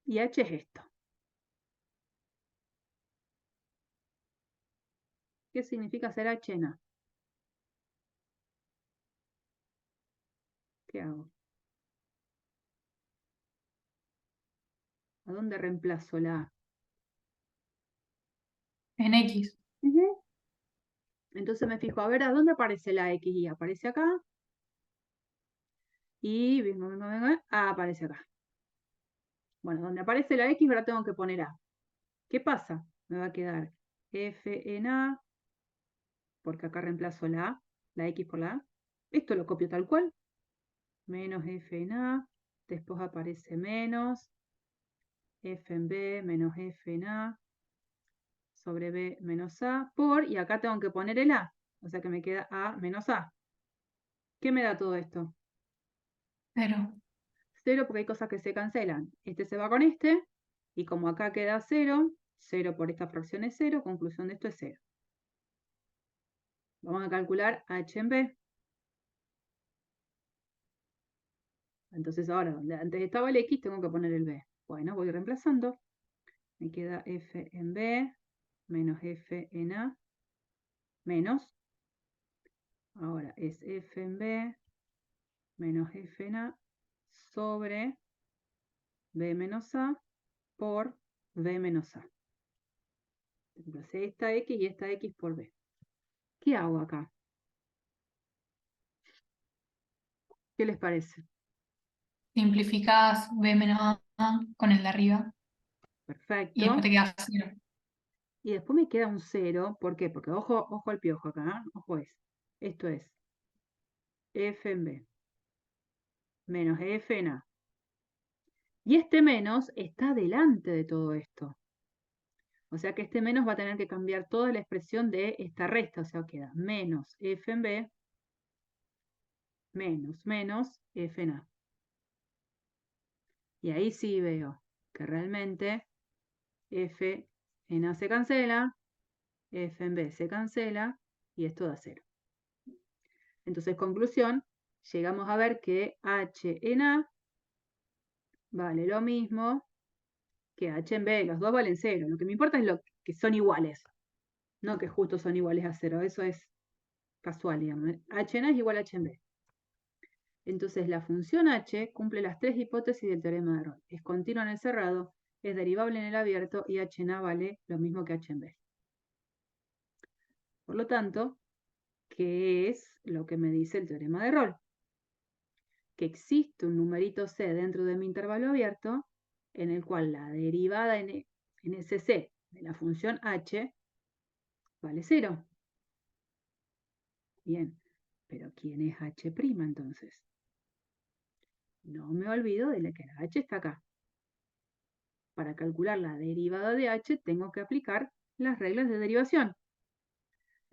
Y h es esto. ¿Qué significa hacer h en A? ¿Qué hago? ¿A dónde reemplazo la A? En X. Entonces me fijo, a ver, ¿a dónde aparece la X? Y aparece acá. Y vengo, aparece acá. Bueno, donde aparece la X ahora tengo que poner A. ¿Qué pasa? Me va a quedar F en A, porque acá reemplazo la X por la A. Esto lo copio tal cual. Menos F en A, después aparece menos, F en B menos F en A, sobre B menos A, por, y acá tengo que poner el A. O sea que me queda A menos A. ¿Qué me da todo esto? 0. 0 porque hay cosas que se cancelan. Este se va con este, y como acá queda 0, 0 por esta fracción es 0, conclusión de esto es 0. Vamos a calcular h en b. Entonces ahora, donde antes estaba el x, tengo que poner el b. Bueno, voy reemplazando. Me queda f en b menos f en a menos. Ahora es f en b menos f en a sobre b menos a por b menos a. Entonces esta x y esta x por b. ¿Qué hago acá? ¿Qué les parece? Simplificás B menos A con el de arriba y Perfecto. después te queda 0. Y después me queda un 0. ¿Por qué? Porque ojo al piojo acá. Ojo es. Esto es f en b menos f en a. Y este menos está delante de todo esto. O sea que este menos va a tener que cambiar toda la expresión de esta resta. O sea, queda menos f en b menos f en a. Y ahí sí veo que realmente f en a se cancela, f en b se cancela y esto da 0. Entonces, conclusión, llegamos a ver que h en a vale lo mismo que h en b. Los dos valen 0. Lo que me importa es lo que son iguales. No que justo son iguales a 0. Eso es casual, digamos. H en a es igual a h en b. Entonces, la función h cumple las tres hipótesis del teorema de Rolle. Es continua en el cerrado, es derivable en el abierto y h en a vale lo mismo que h en b. Por lo tanto, ¿qué es lo que me dice el teorema de Rolle? Que existe un numerito c dentro de mi intervalo abierto en el cual la derivada en ese c de la función h vale 0. Bien, pero ¿quién es h' entonces? No me olvido de que la h está acá. Para calcular la derivada de h tengo que aplicar las reglas de derivación.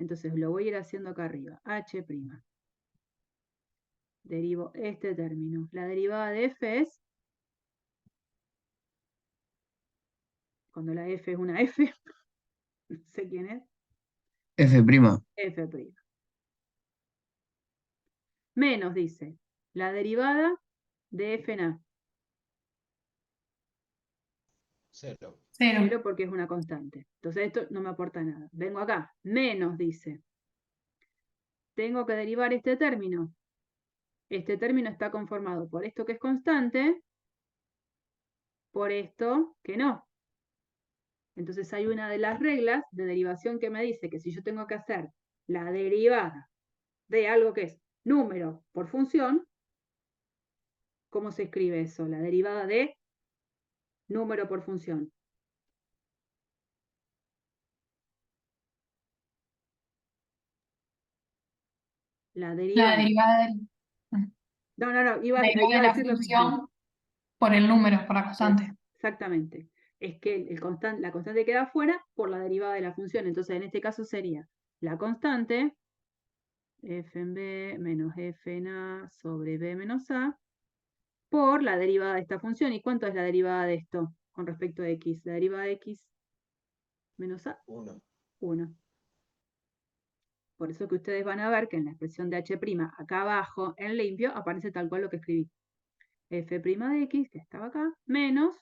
Entonces lo voy a ir haciendo acá arriba. H'. Derivo este término. La derivada de f es, cuando la f es una f, no sé quién es, F'. f'. Menos, dice, la derivada de f en a. 0. 0. 0 porque es una constante. Entonces esto no me aporta nada. Vengo acá. Menos, dice. Tengo que derivar este término. Este término está conformado por esto que es constante, por esto que no. Entonces hay una de las reglas de derivación que me dice que si yo tengo que hacer la derivada de algo que es número por función, ¿cómo se escribe eso? La derivada de número por función. La La derivada. derivada del- No, iba la derivada a de la decir lo mismo. función por el número, por la constante. Exactamente. Es que la constante queda fuera por la derivada de la función. Entonces, en este caso sería la constante, f en b menos f en a sobre b menos a, por la derivada de esta función. ¿Y cuánto es la derivada de esto con respecto a x? La derivada de x menos a, 1. 1. Por eso que ustedes van a ver que en la expresión de h', acá abajo, en limpio, aparece tal cual lo que escribí. F' de x, que estaba acá, menos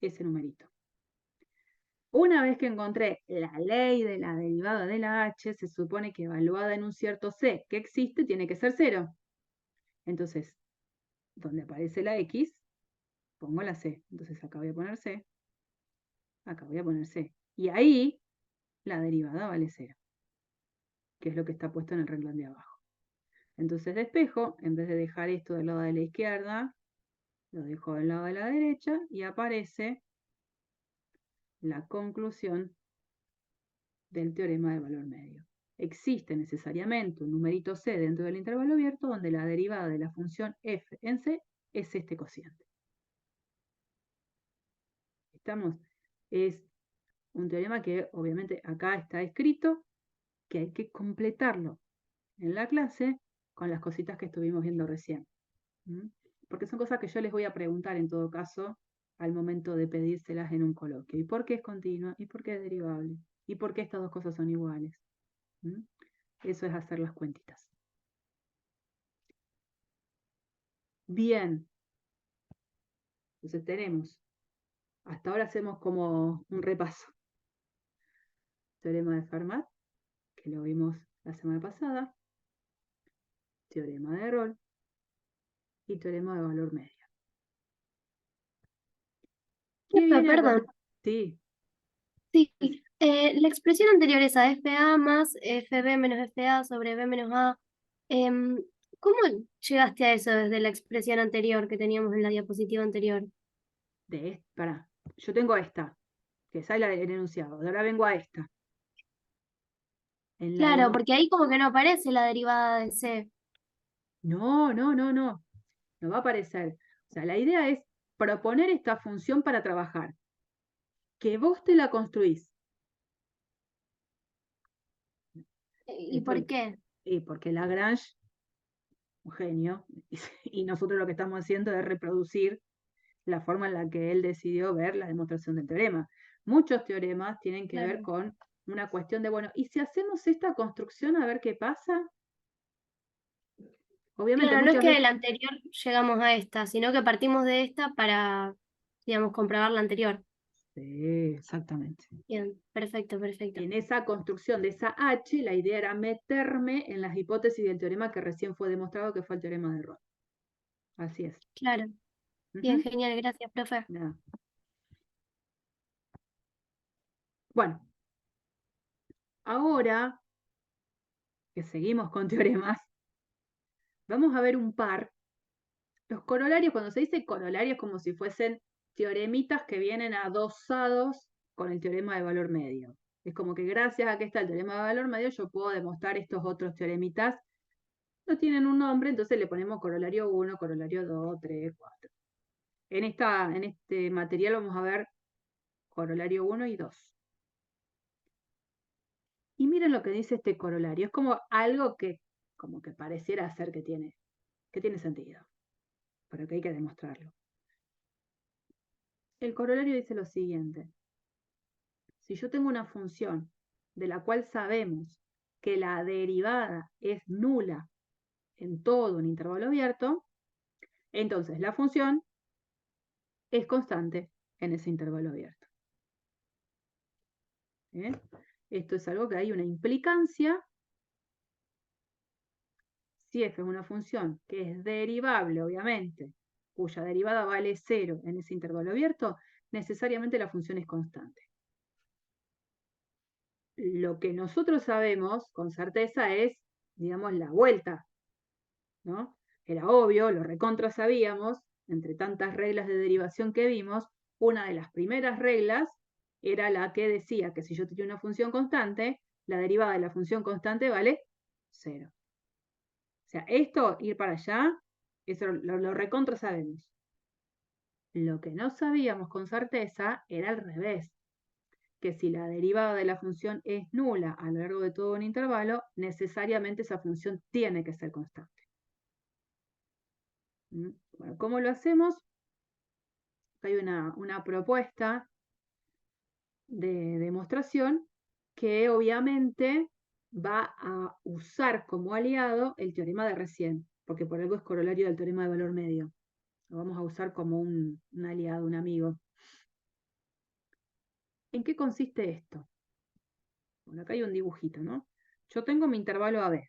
ese numerito. Una vez que encontré la ley de la derivada de la h, se supone que evaluada en un cierto c que existe, tiene que ser 0. Entonces, donde aparece la x, pongo la c. Entonces acá voy a poner c, acá voy a poner c. Y ahí la derivada vale 0, que es lo que está puesto en el renglón de abajo. Entonces despejo, en vez de dejar esto del lado de la izquierda, lo dejo del lado de la derecha y aparece la conclusión del teorema de valor medio. Existe necesariamente un numerito c dentro del intervalo abierto donde la derivada de la función f en c es este cociente. ¿Estamos? Es un teorema que obviamente acá está escrito, que hay que completarlo en la clase con las cositas que estuvimos viendo recién. Porque son cosas que yo les voy a preguntar en todo caso al momento de pedírselas en un coloquio. ¿Y por qué es continua? ¿Y por qué es derivable? ¿Y por qué estas dos cosas son iguales? Eso es hacer las cuentitas. Bien. Entonces tenemos, hasta ahora hacemos como un repaso. Teorema de Fermat, que lo vimos la semana pasada. Teorema de Rolle y teorema de valor medio. ¿Qué viene a Perdón. Sí, Sí, la expresión anterior es a FA más FB menos FA sobre B menos A. ¿Cómo llegaste a eso desde la expresión anterior que teníamos en la diapositiva anterior? pará. Yo tengo esta, que es la del enunciado. Ahora vengo a esta. En la Claro, de- porque ahí como que no aparece la derivada de C. No. No va a aparecer. O sea, la idea es proponer esta función para trabajar. Que vos te la construís. ¿Y Esto- por qué? Y porque Lagrange, un genio, y nosotros lo que estamos haciendo es reproducir la forma en la que él decidió ver la demostración del teorema. Muchos teoremas tienen que ver Claro. con una cuestión de, bueno, ¿y si hacemos esta construcción a ver qué pasa? Obviamente, Claro, no es muchas que de veces... la anterior llegamos a esta, sino que partimos de esta para, digamos, comprobar la anterior. Sí, exactamente. Bien, perfecto. En esa construcción de esa H, la idea era meterme en las hipótesis del teorema que recién fue demostrado, que fue el teorema de Rolle. Así es. Claro. Bien, Ujú. genial, gracias, profe. Nada. Bueno, ahora que seguimos con teoremas, vamos a ver un par. Los corolarios, cuando se dice corolarios, como si fuesen teoremitas que vienen adosados con el teorema de valor medio. Es como que gracias a que está el teorema de valor medio, yo puedo demostrar estos otros teoremitas. No tienen un nombre, entonces le ponemos corolario 1, corolario 2, 3, 4. En este material vamos a ver corolario 1 y 2. Y miren lo que dice este corolario. Es como algo que como que pareciera ser que tiene sentido, pero que hay que demostrarlo. El corolario dice lo siguiente. Si yo tengo una función de la cual sabemos que la derivada es nula en todo un intervalo abierto, entonces la función es constante en ese intervalo abierto. ¿Bien? Esto es algo que hay una implicancia. Si f es una función que es derivable, obviamente, cuya derivada vale 0 en ese intervalo abierto, necesariamente la función es constante. Lo que nosotros sabemos con certeza es, digamos, la vuelta, ¿no? Era obvio, lo recontra sabíamos, entre tantas reglas de derivación que vimos, una de las primeras reglas era la que decía que si yo tenía una función constante, la derivada de la función constante vale 0. O sea, esto, ir para allá, eso lo recontra sabemos. Lo que no sabíamos con certeza era al revés, que si la derivada de la función es nula a lo largo de todo un intervalo, necesariamente esa función tiene que ser constante. Bueno, ¿cómo lo hacemos? Hay una propuesta de demostración que obviamente va a usar como aliado el teorema de recién, porque por algo es corolario del teorema de valor medio. Lo vamos a usar como un aliado, un amigo. ¿En qué consiste esto? Bueno, acá hay un dibujito, ¿no? Yo tengo mi intervalo AB.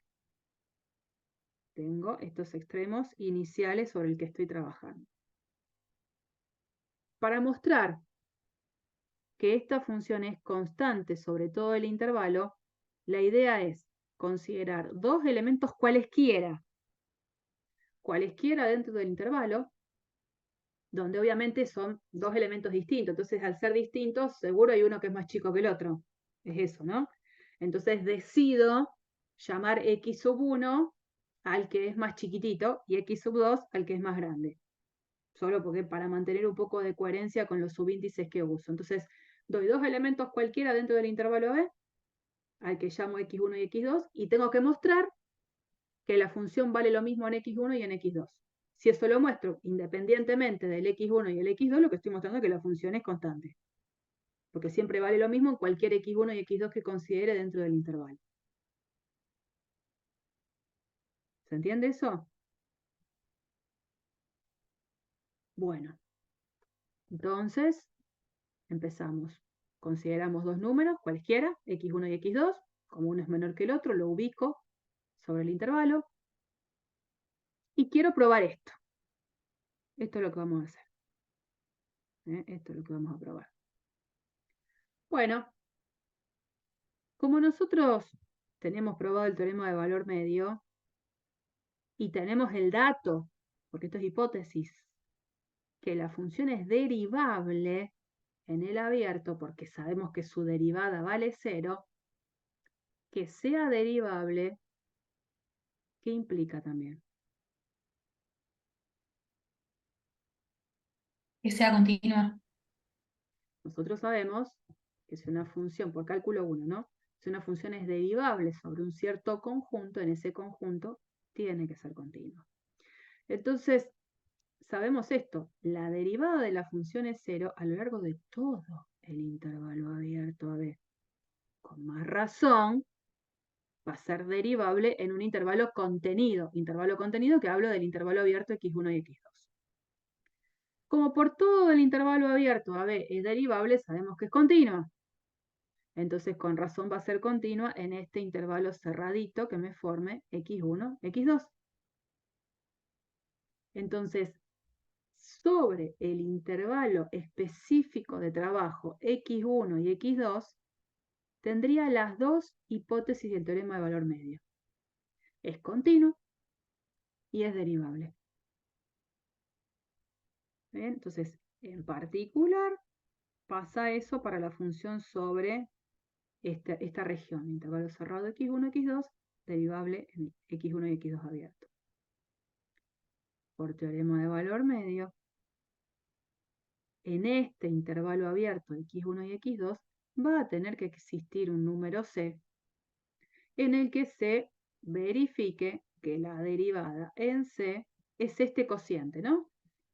Tengo estos extremos iniciales sobre el que estoy trabajando. Para mostrar que esta función es constante sobre todo el intervalo, la idea es considerar dos elementos cualesquiera dentro del intervalo, donde obviamente son dos elementos distintos. Entonces, al ser distintos, seguro hay uno que es más chico que el otro. Es eso, ¿no? Entonces decido llamar x sub 1 al que es más chiquitito y x sub 2 al que es más grande. Solo porque para mantener un poco de coherencia con los subíndices que uso. Entonces, doy dos elementos cualquiera dentro del intervalo B, al que llamo x1 y x2, y tengo que mostrar que la función vale lo mismo en x1 y en x2. Si eso lo muestro independientemente del x1 y el x2, lo que estoy mostrando es que la función es constante. Porque siempre vale lo mismo en cualquier x1 y x2 que considere dentro del intervalo. ¿Se entiende eso? Bueno, entonces empezamos. Consideramos dos números, cualquiera, x1 y x2. Como uno es menor que el otro, lo ubico sobre el intervalo. Y quiero probar esto. Esto es lo que vamos a hacer. Esto es lo que vamos a probar. Bueno, como nosotros tenemos probado el teorema de valor medio y tenemos el dato, porque esto es hipótesis, que la función es derivable en el abierto, porque sabemos que su derivada vale 0, que sea derivable, ¿qué implica también? Que sea continua. Nosotros sabemos que si una función, por cálculo 1, ¿no? Si una función es derivable sobre un cierto conjunto, en ese conjunto tiene que ser continua. Entonces, sabemos esto, la derivada de la función es 0 a lo largo de todo el intervalo abierto AB. Con más razón, va a ser derivable en un intervalo contenido que hablo del intervalo abierto x1 y x2. Como por todo el intervalo abierto AB es derivable, sabemos que es continua. Entonces, con razón va a ser continua en este intervalo cerradito que me forme x1, x2. Entonces, sobre el intervalo específico de trabajo x1 y x2, tendría las dos hipótesis del teorema de valor medio. Es continuo y es derivable. ¿Bien? Entonces, en particular, pasa eso para la función sobre esta región, intervalo cerrado x1, x2, derivable en x1 y x2 abierto. Por teorema de valor medio, en este intervalo abierto x1 y x2 va a tener que existir un número c en el que se verifique que la derivada en C es este cociente, ¿no?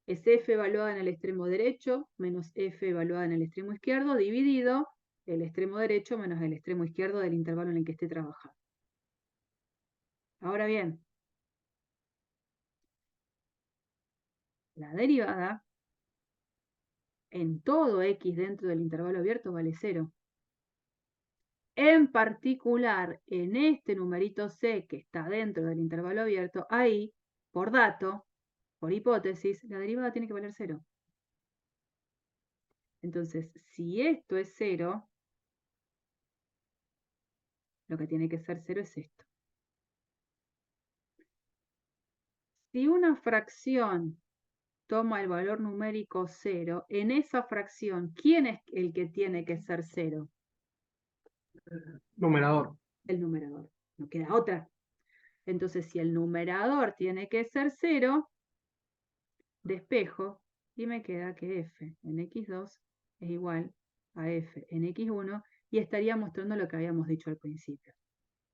Es f evaluada en el extremo derecho menos f evaluada en el extremo izquierdo dividido el extremo derecho menos el extremo izquierdo del intervalo en el que esté trabajando. Ahora bien, la derivada en todo x dentro del intervalo abierto vale 0. En particular, en este numerito c que está dentro del intervalo abierto, ahí, por dato, por hipótesis, la derivada tiene que valer 0. Entonces, si esto es 0, lo que tiene que ser 0 es esto. Si una fracción toma el valor numérico 0, en esa fracción, ¿quién es el que tiene que ser 0? Numerador. El numerador. No queda otra. Entonces, si el numerador tiene que ser 0, despejo y me queda que f en x2 es igual a f en x1 y estaría mostrando lo que habíamos dicho al principio,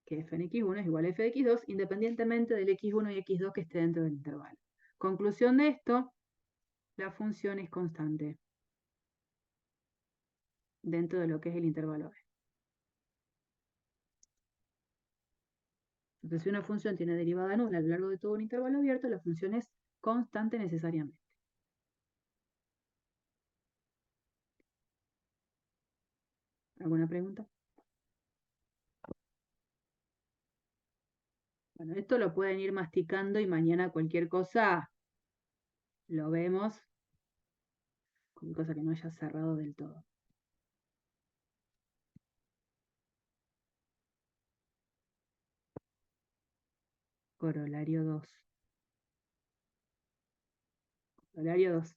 que f en x1 es igual a f de x2 independientemente del x1 y x2 que esté dentro del intervalo. Conclusión de esto, la función es constante dentro de lo que es el intervalo B. Entonces, si una función tiene derivada nula a lo largo de todo un intervalo abierto, la función es constante necesariamente. ¿Alguna pregunta? Bueno, esto lo pueden ir masticando y mañana cualquier cosa lo vemos, cualquier cosa que no haya cerrado del todo. Corolario 2. Corolario 2.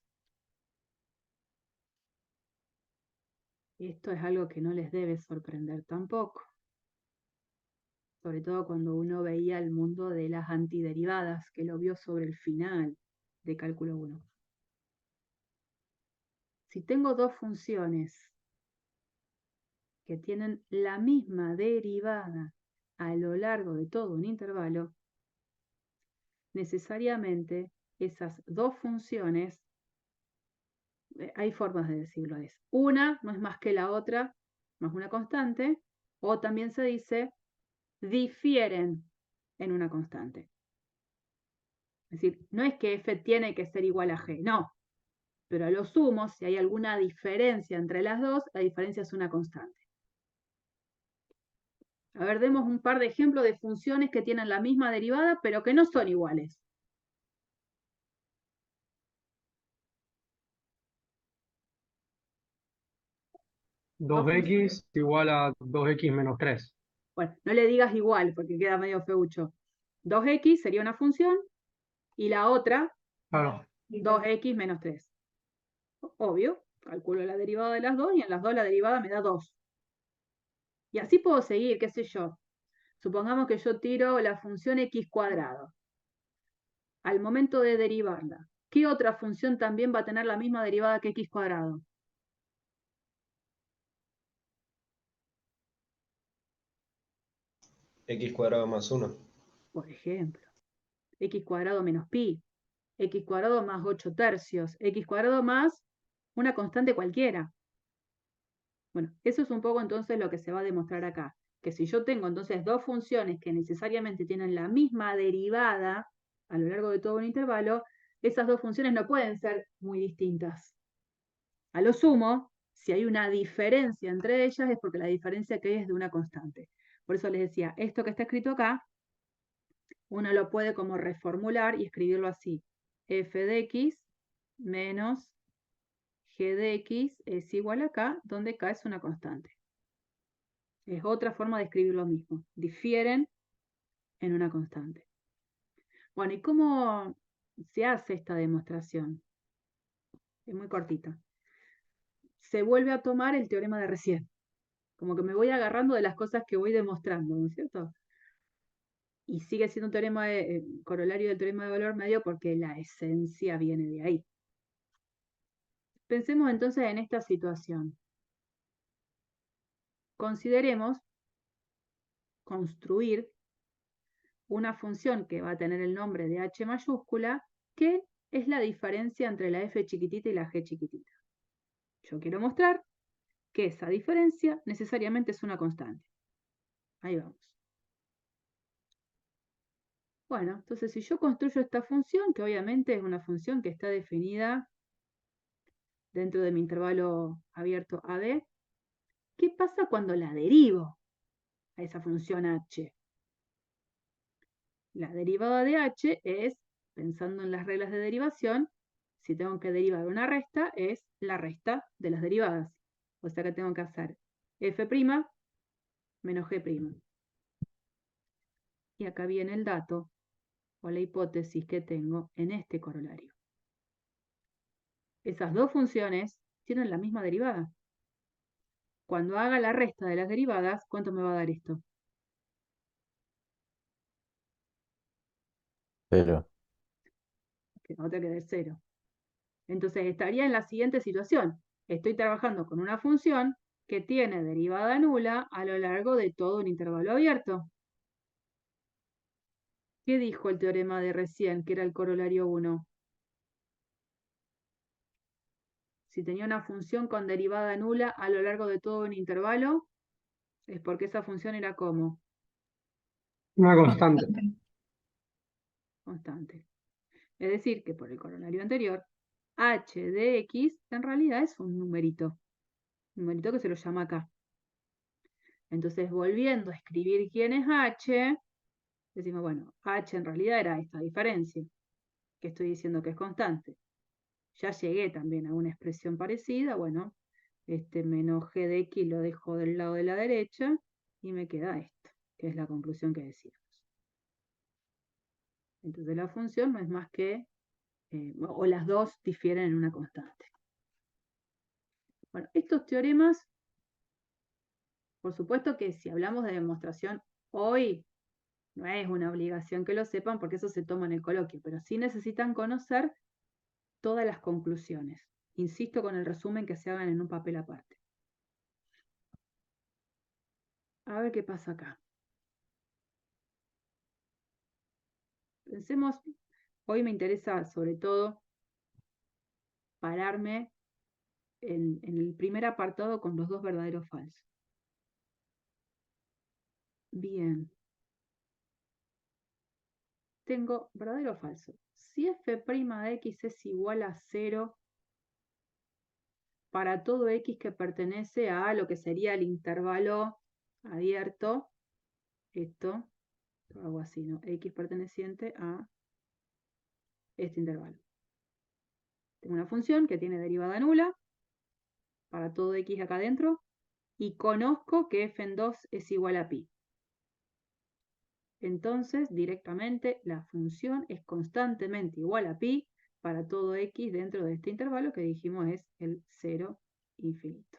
Esto es algo que no les debe sorprender tampoco. Sobre todo cuando uno veía el mundo de las antiderivadas, que lo vio sobre el final de cálculo 1. Si tengo dos funciones que tienen la misma derivada a lo largo de todo un intervalo, necesariamente esas dos funciones, hay formas de decirlo, es una no es más que la otra, más una constante, o también se dice difieren en una constante. Es decir, no es que f tiene que ser igual a g, no. Pero a lo sumo, si hay alguna diferencia entre las dos, la diferencia es una constante. A ver, demos un par de ejemplos de funciones que tienen la misma derivada, pero que no son iguales. Dos 2x igual a 2x menos 3. Bueno, no le digas igual, porque queda medio feucho. 2x sería una función, y la otra, Claro. 2x menos 3. Obvio, calculo la derivada de las dos, y en las dos la derivada me da 2. Y así puedo seguir, qué sé yo. Supongamos que yo tiro la función x cuadrado. Al momento de derivarla, ¿qué otra función también va a tener la misma derivada que x cuadrado? X cuadrado más 1. Por ejemplo, x cuadrado menos pi, x cuadrado más 8 tercios, x cuadrado más una constante cualquiera. Bueno, eso es un poco entonces lo que se va a demostrar acá. Que si yo tengo entonces dos funciones que necesariamente tienen la misma derivada a lo largo de todo un intervalo, esas dos funciones no pueden ser muy distintas. A lo sumo, si hay una diferencia entre ellas es porque la diferencia que hay es de una constante. Por eso les decía, esto que está escrito acá, uno lo puede como reformular y escribirlo así. F de x menos g de x es igual a k, donde k es una constante. Es otra forma de escribir lo mismo. Difieren en una constante. Bueno, ¿y cómo se hace esta demostración? Es muy cortita. Se vuelve a tomar el teorema de recién. Como que me voy agarrando de las cosas que voy demostrando, ¿no es cierto? Y sigue siendo un teorema corolario del teorema de valor medio porque la esencia viene de ahí. Pensemos entonces en esta situación. Consideremos construir una función que va a tener el nombre de h mayúscula, que es la diferencia entre la f chiquitita y la g chiquitita. Yo quiero mostrar que esa diferencia necesariamente es una constante. Ahí vamos. Bueno, entonces si yo construyo esta función, que obviamente es una función que está definida dentro de mi intervalo abierto AB, ¿qué pasa cuando la derivo a esa función h? La derivada de h es, pensando en las reglas de derivación, si tengo que derivar una resta, es la resta de las derivadas. O sea que tengo que hacer f' menos g'. Y acá viene el dato o la hipótesis que tengo en este corolario. Esas dos funciones tienen la misma derivada. Cuando haga la resta de las derivadas, ¿cuánto me va a dar esto? 0. Que otra que de 0. Entonces estaría en la siguiente situación. Estoy trabajando con una función que tiene derivada nula a lo largo de todo un intervalo abierto. ¿Qué dijo el teorema de recién, que era el corolario 1? Si tenía una función con derivada nula a lo largo de todo un intervalo, es porque esa función era como Una constante. constante. Es decir, que por el corolario anterior, h de x en realidad es un numerito que se lo llama acá. Entonces, volviendo a escribir quién es h, decimos, bueno, h en realidad era esta diferencia, que estoy diciendo que es constante. Ya llegué también a una expresión parecida, bueno, este menos g de x lo dejo del lado de la derecha y me queda esto, que es la conclusión que decíamos. Entonces la función no es más que, o las dos difieren en una constante. Bueno, estos teoremas, por supuesto que si hablamos de demostración hoy, no es una obligación que lo sepan porque eso se toma en el coloquio, pero sí necesitan conocer todas las conclusiones. Insisto con el resumen que se hagan en un papel aparte. A ver qué pasa acá. Pensemos, hoy me interesa sobre todo pararme en el primer apartado con los dos verdaderos falsos. Bien. Tengo verdadero o falso. Si f' de x es igual a 0 para todo x que pertenece a lo que sería el intervalo abierto, esto, lo hago así, ¿no? X perteneciente a este intervalo. Tengo una función que tiene derivada nula para todo x acá adentro y conozco que f en 2 es igual a pi. Entonces, directamente, la función es constantemente igual a pi para todo x dentro de este intervalo que dijimos es el 0 infinito.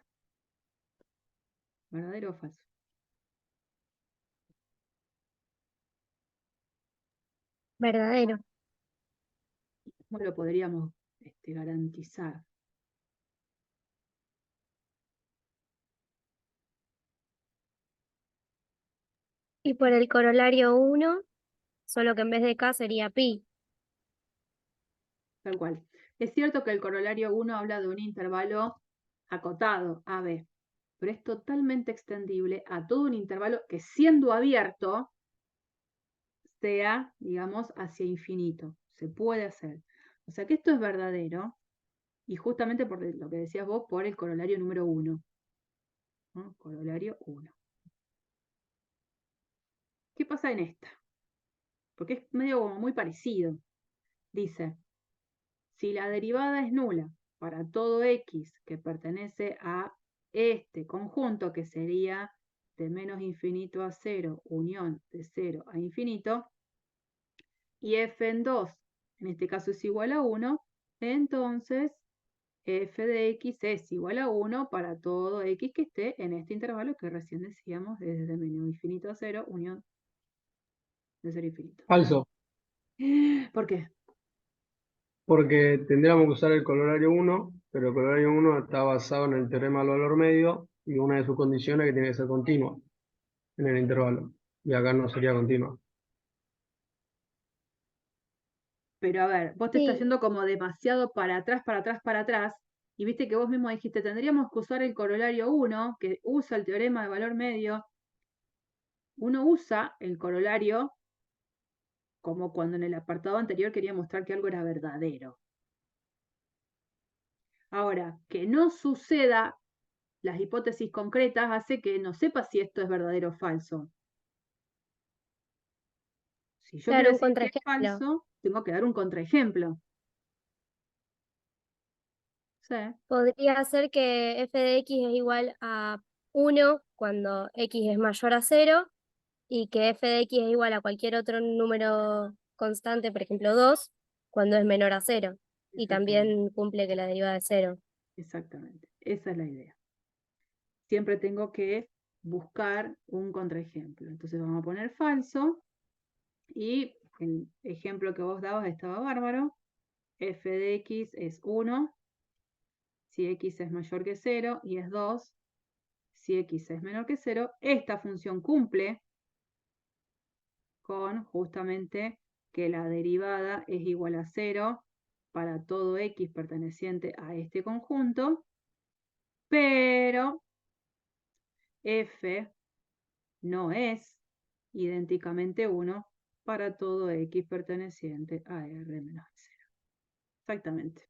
¿Verdadero o falso? Verdadero. ¿Cómo lo podríamos garantizar? Y por el corolario 1, solo que en vez de K sería pi. Tal cual. Es cierto que el corolario 1 habla de un intervalo acotado, AB, pero es totalmente extendible a todo un intervalo que siendo abierto sea, digamos, hacia infinito. Se puede hacer. O sea que esto es verdadero y justamente por lo que decías vos, por el corolario número 1. ¿No? Corolario 1. ¿Qué pasa en esta? Porque es medio como muy parecido. Dice, si la derivada es nula para todo x que pertenece a este conjunto, que sería de menos infinito a 0, unión de 0 a infinito, y f en 2, en este caso es igual a 1, entonces f de x es igual a 1 para todo x que esté en este intervalo que recién decíamos desde menos infinito a 0, unión de 0 a infinito. Falso, ¿Por qué? porque tendríamos que usar el corolario 1, pero el corolario 1 está basado en el teorema del valor medio y una de sus condiciones es que tiene que ser continua en el intervalo. y acá no sería continua. Pero a ver, vos te estás Sí, yendo como demasiado para atrás, para atrás, para atrás, y viste que vos mismo dijiste, tendríamos que usar el corolario 1, que usa el teorema de valor medio. Uno usa el corolario como cuando en el apartado anterior quería mostrar que algo era verdadero. Ahora, que no suceda las hipótesis concretas hace que no sepa si esto es verdadero o falso. Si yo quiero claro, un decir que es contraejemplo. falso, tengo que dar un contraejemplo. Sí, Podría ser que f de x es igual a 1 cuando x es mayor a 0 y que f de x es igual a cualquier otro número constante, por ejemplo 2, cuando es menor a 0. Y exactamente, también cumple que la derivada es 0. exactamente. Esa es la idea. Siempre tengo que buscar un contraejemplo. Entonces vamos a poner falso y el ejemplo que vos dabas estaba bárbaro. F de x es 1 si x es mayor que 0 y es 2 si x es menor que 0. Esta función cumple con justamente que la derivada es igual a 0 para todo x perteneciente a este conjunto, pero f no es idénticamente 1 para todo x perteneciente a R menos 0. Exactamente.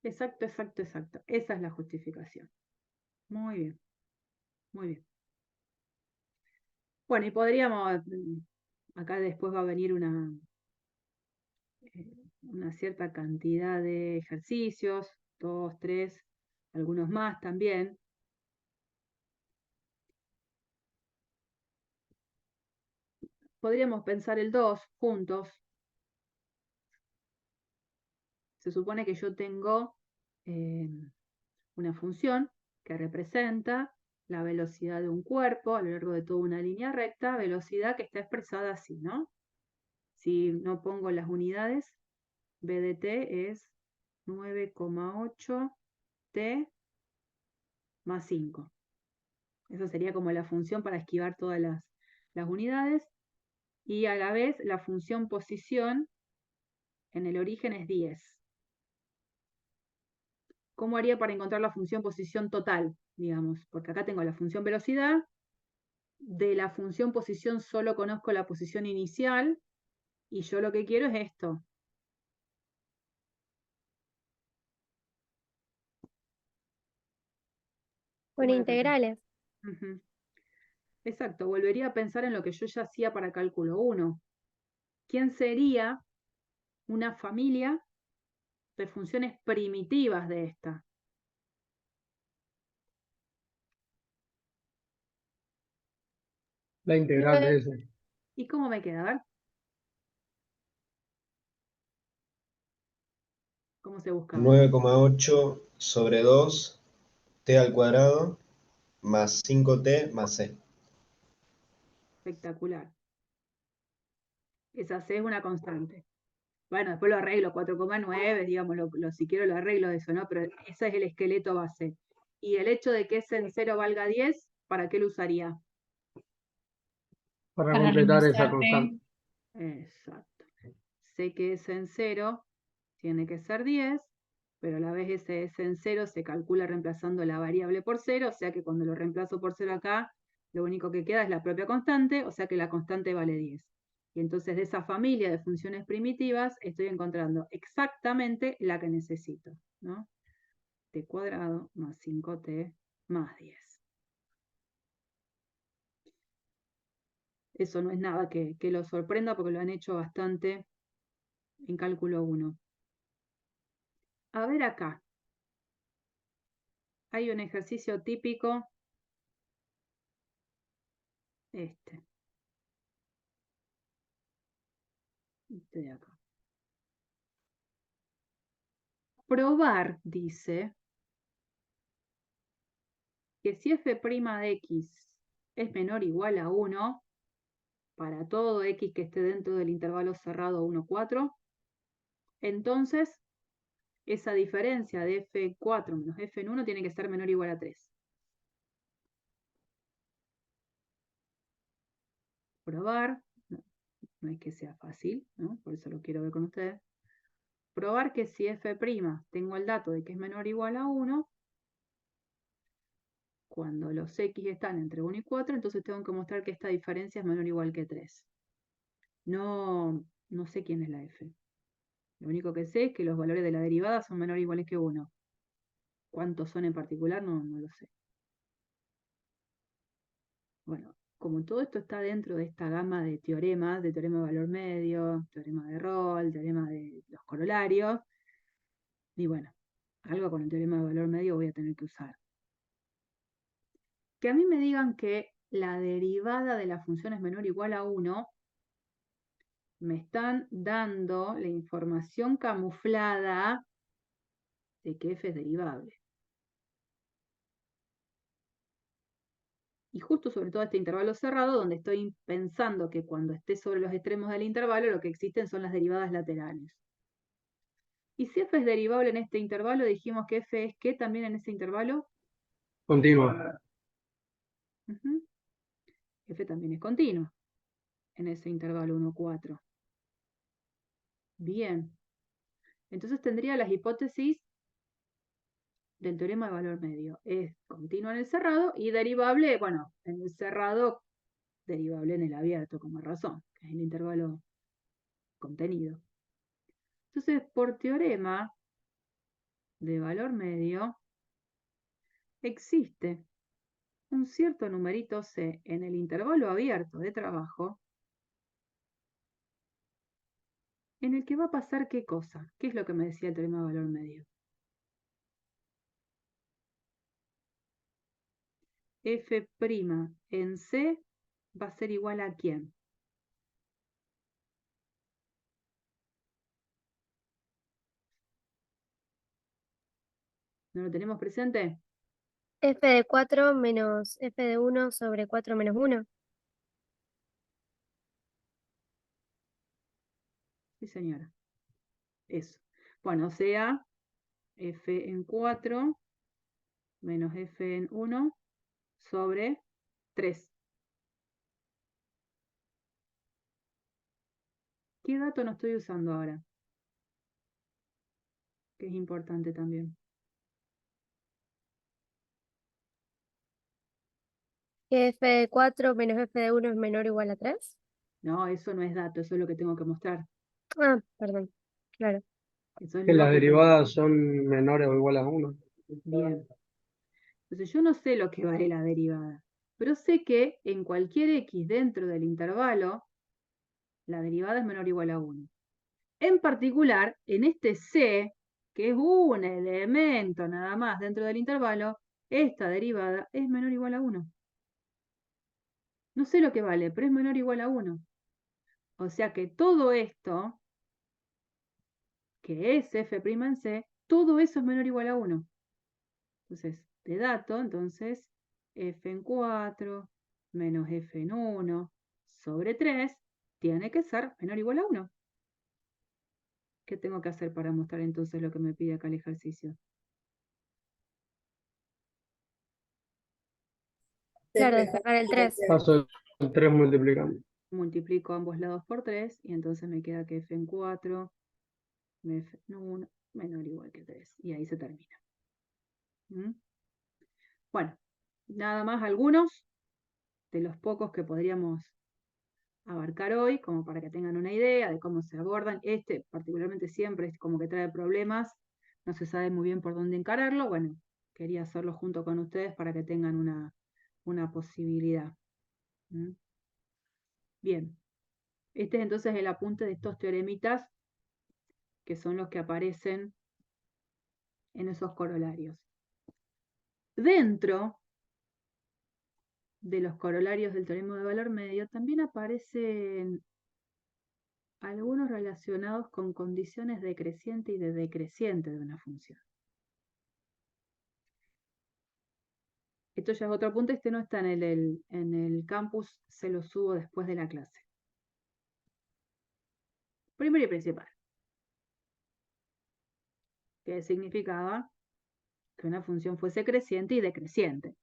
Exacto, exacto, exacto. Esa es la justificación. Muy bien, muy bien. Bueno, y podríamos, acá después va a venir una cierta cantidad de ejercicios, 2, 3, algunos más también. Podríamos pensar el 2 juntos. Se supone que yo tengo una función que representa la velocidad de un cuerpo a lo largo de toda una línea recta, velocidad que está expresada así, ¿no? Si no pongo las unidades, b de t es 9,8 t más 5. Esa sería como la función para esquivar todas las unidades. Y a la vez la función posición en el origen es 10. ¿Cómo haría para encontrar la función posición total? Digamos, porque acá tengo la función velocidad. De la función posición solo conozco la posición inicial y yo lo que quiero es esto. Con ¿Cómo lo pensás? integrales. Ujú. Exacto, volvería a pensar en lo que yo ya hacía para cálculo 1. ¿Quién sería una familia de funciones primitivas de esta? La integral de ese. ¿Y cómo me queda? A ver, ¿cómo se buscaba? 9,8 sobre 2 t al cuadrado más 5t más c. Espectacular. Esa C es una constante. Bueno, después lo arreglo, 4,9, digamos, si quiero lo arreglo de eso, ¿no? Pero ese es el esqueleto base. Y el hecho de que ese en 0 valga 10, ¿para qué lo usaría? Para Para completar esa reemplazarte. constante. Exacto. Sé que ese en 0 tiene que ser 10, pero a la vez ese S en 0 se calcula reemplazando la variable por 0, o sea que cuando lo reemplazo por 0 acá, lo único que queda es la propia constante, o sea que la constante vale 10. Y entonces de esa familia de funciones primitivas estoy encontrando exactamente la que necesito, ¿no? T cuadrado más 5t más 10. Eso no es nada que lo sorprenda porque lo han hecho bastante en cálculo 1. A ver acá. Hay un ejercicio típico, este de acá. Probar, dice, que si f' de x es menor o igual a 1, para todo x que esté dentro del intervalo cerrado 1, 4, entonces esa diferencia de f4 menos f en 1 tiene que ser menor o igual a 3. probar, no es que sea fácil, ¿no? Por eso lo quiero ver con ustedes. Probar que si f' tengo el dato de que es menor o igual a 1, cuando los x están entre 1 y 4, entonces tengo que mostrar que esta diferencia es menor o igual que 3. No sé quién es la f. Lo único que sé es que los valores de la derivada son menor o iguales que 1. ¿Cuántos son en particular? No lo sé. Bueno, como todo esto está dentro de esta gama de teoremas, de teorema de valor medio, teorema de Rolle, teorema de los corolarios, y bueno, algo con el teorema de valor medio voy a tener que usar. Que a mí me digan que la derivada de la función es menor o igual a 1, me están dando la información camuflada de que f es derivable. Y justo sobre todo este intervalo cerrado, donde estoy pensando que cuando esté sobre los extremos del intervalo, lo que existen son las derivadas laterales. Y si f es derivable en este intervalo, dijimos que f es ¿qué también en ese intervalo? Continua. F también es continua en ese intervalo 1, 4. Bien. Entonces tendría las hipótesis del teorema de valor medio. Es continua en el cerrado y derivable, bueno, en el cerrado, derivable en el abierto, como razón, que es el intervalo contenido. Entonces, por teorema de valor medio, existe un cierto numerito C en el intervalo abierto de trabajo en el que va a pasar ¿qué cosa? ¿Qué es lo que me decía el teorema de valor medio? F' en C va a ser igual a ¿quién? ¿No lo tenemos presente? F de 4 menos F de 1 sobre 4 menos 1. Sí, señora. Eso. Bueno, o sea, F en 4 menos F en 1 sobre 3. ¿Qué dato no estoy usando ahora? Que es importante también. Que F de 4 menos F de 1 es menor o igual a 3. No, eso no es dato, eso es lo que tengo que mostrar. Ah, perdón. Claro. Eso es Que lo las que derivadas son menores o iguales a 1. Bien. Entonces yo no sé lo que vale la derivada, pero sé que en cualquier x dentro del intervalo, la derivada es menor o igual a 1. En particular, en este c, que es un elemento nada más dentro del intervalo, esta derivada es menor o igual a 1. No sé lo que vale, pero es menor o igual a 1. O sea que todo esto, que es f' en c, todo eso es menor o igual a 1. Entonces, de dato, entonces, f en 4 menos f en 1 sobre 3 tiene que ser menor o igual a 1. ¿Qué tengo que hacer para mostrar entonces lo que me pide acá el ejercicio? Claro, despejar el 3. Paso el 3 multiplicando. Multiplico ambos lados por 3 y entonces me queda que f en 4 f en 1 menor o igual que 3. Y ahí se termina. Bueno, nada más algunos de los pocos que podríamos abarcar hoy, como para que tengan una idea de cómo se abordan. Este particularmente siempre es como que trae problemas, no se sabe muy bien por dónde encararlo. Bueno, quería hacerlo junto con ustedes para que tengan una posibilidad. Bien, este es entonces el apunte de estos teoremitas que son los que aparecen en esos corolarios. Dentro de los corolarios del teorema de valor medio también aparecen algunos relacionados con condiciones decreciente y de decreciente de una función. Esto ya es otro apunte, este no está en el campus, se lo subo después de la clase. Primero y principal. ¿Qué significaba? Que una función fuese creciente y decreciente.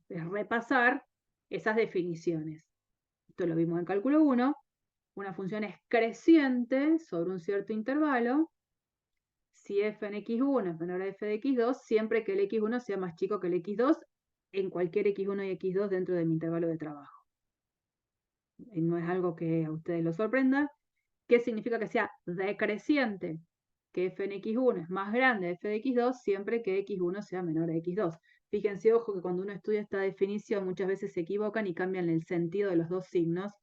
Es repasar esas definiciones. esto lo vimos en cálculo 1, una función es creciente sobre un cierto intervalo si f en x1 es menor a f de x2, siempre que el x1 sea más chico que el x2 en cualquier x1 y x2 dentro de mi intervalo de trabajo. Y no es algo que a ustedes los sorprenda. ¿Qué significa que sea decreciente? Que f en x1 es más grande de f de x2 siempre que x1 sea menor a x2. Fíjense, ojo, que cuando uno estudia esta definición muchas veces se equivocan y cambian el sentido de los dos signos.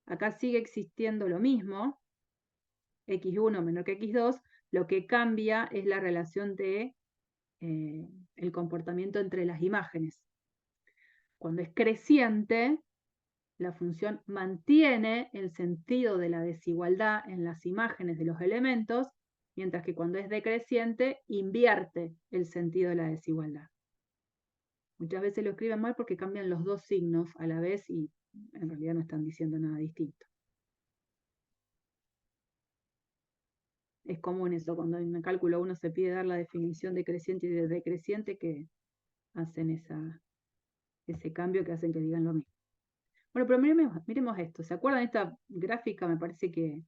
Acá sigue existiendo lo mismo, x1 menor que x2, lo que cambia es la relación de el comportamiento entre las imágenes. Cuando es creciente, la función mantiene el sentido de la desigualdad en las imágenes de los elementos, mientras que cuando es decreciente, invierte el sentido de la desigualdad. Muchas veces lo escriben mal porque cambian los dos signos a la vez y en realidad no están diciendo nada distinto. Es común eso, cuando en el cálculo 1 se pide dar la definición de creciente y de decreciente, que hacen ese cambio que hacen que digan lo mismo. Bueno, pero miremos esto. ¿Se acuerdan de esta gráfica? Me parece que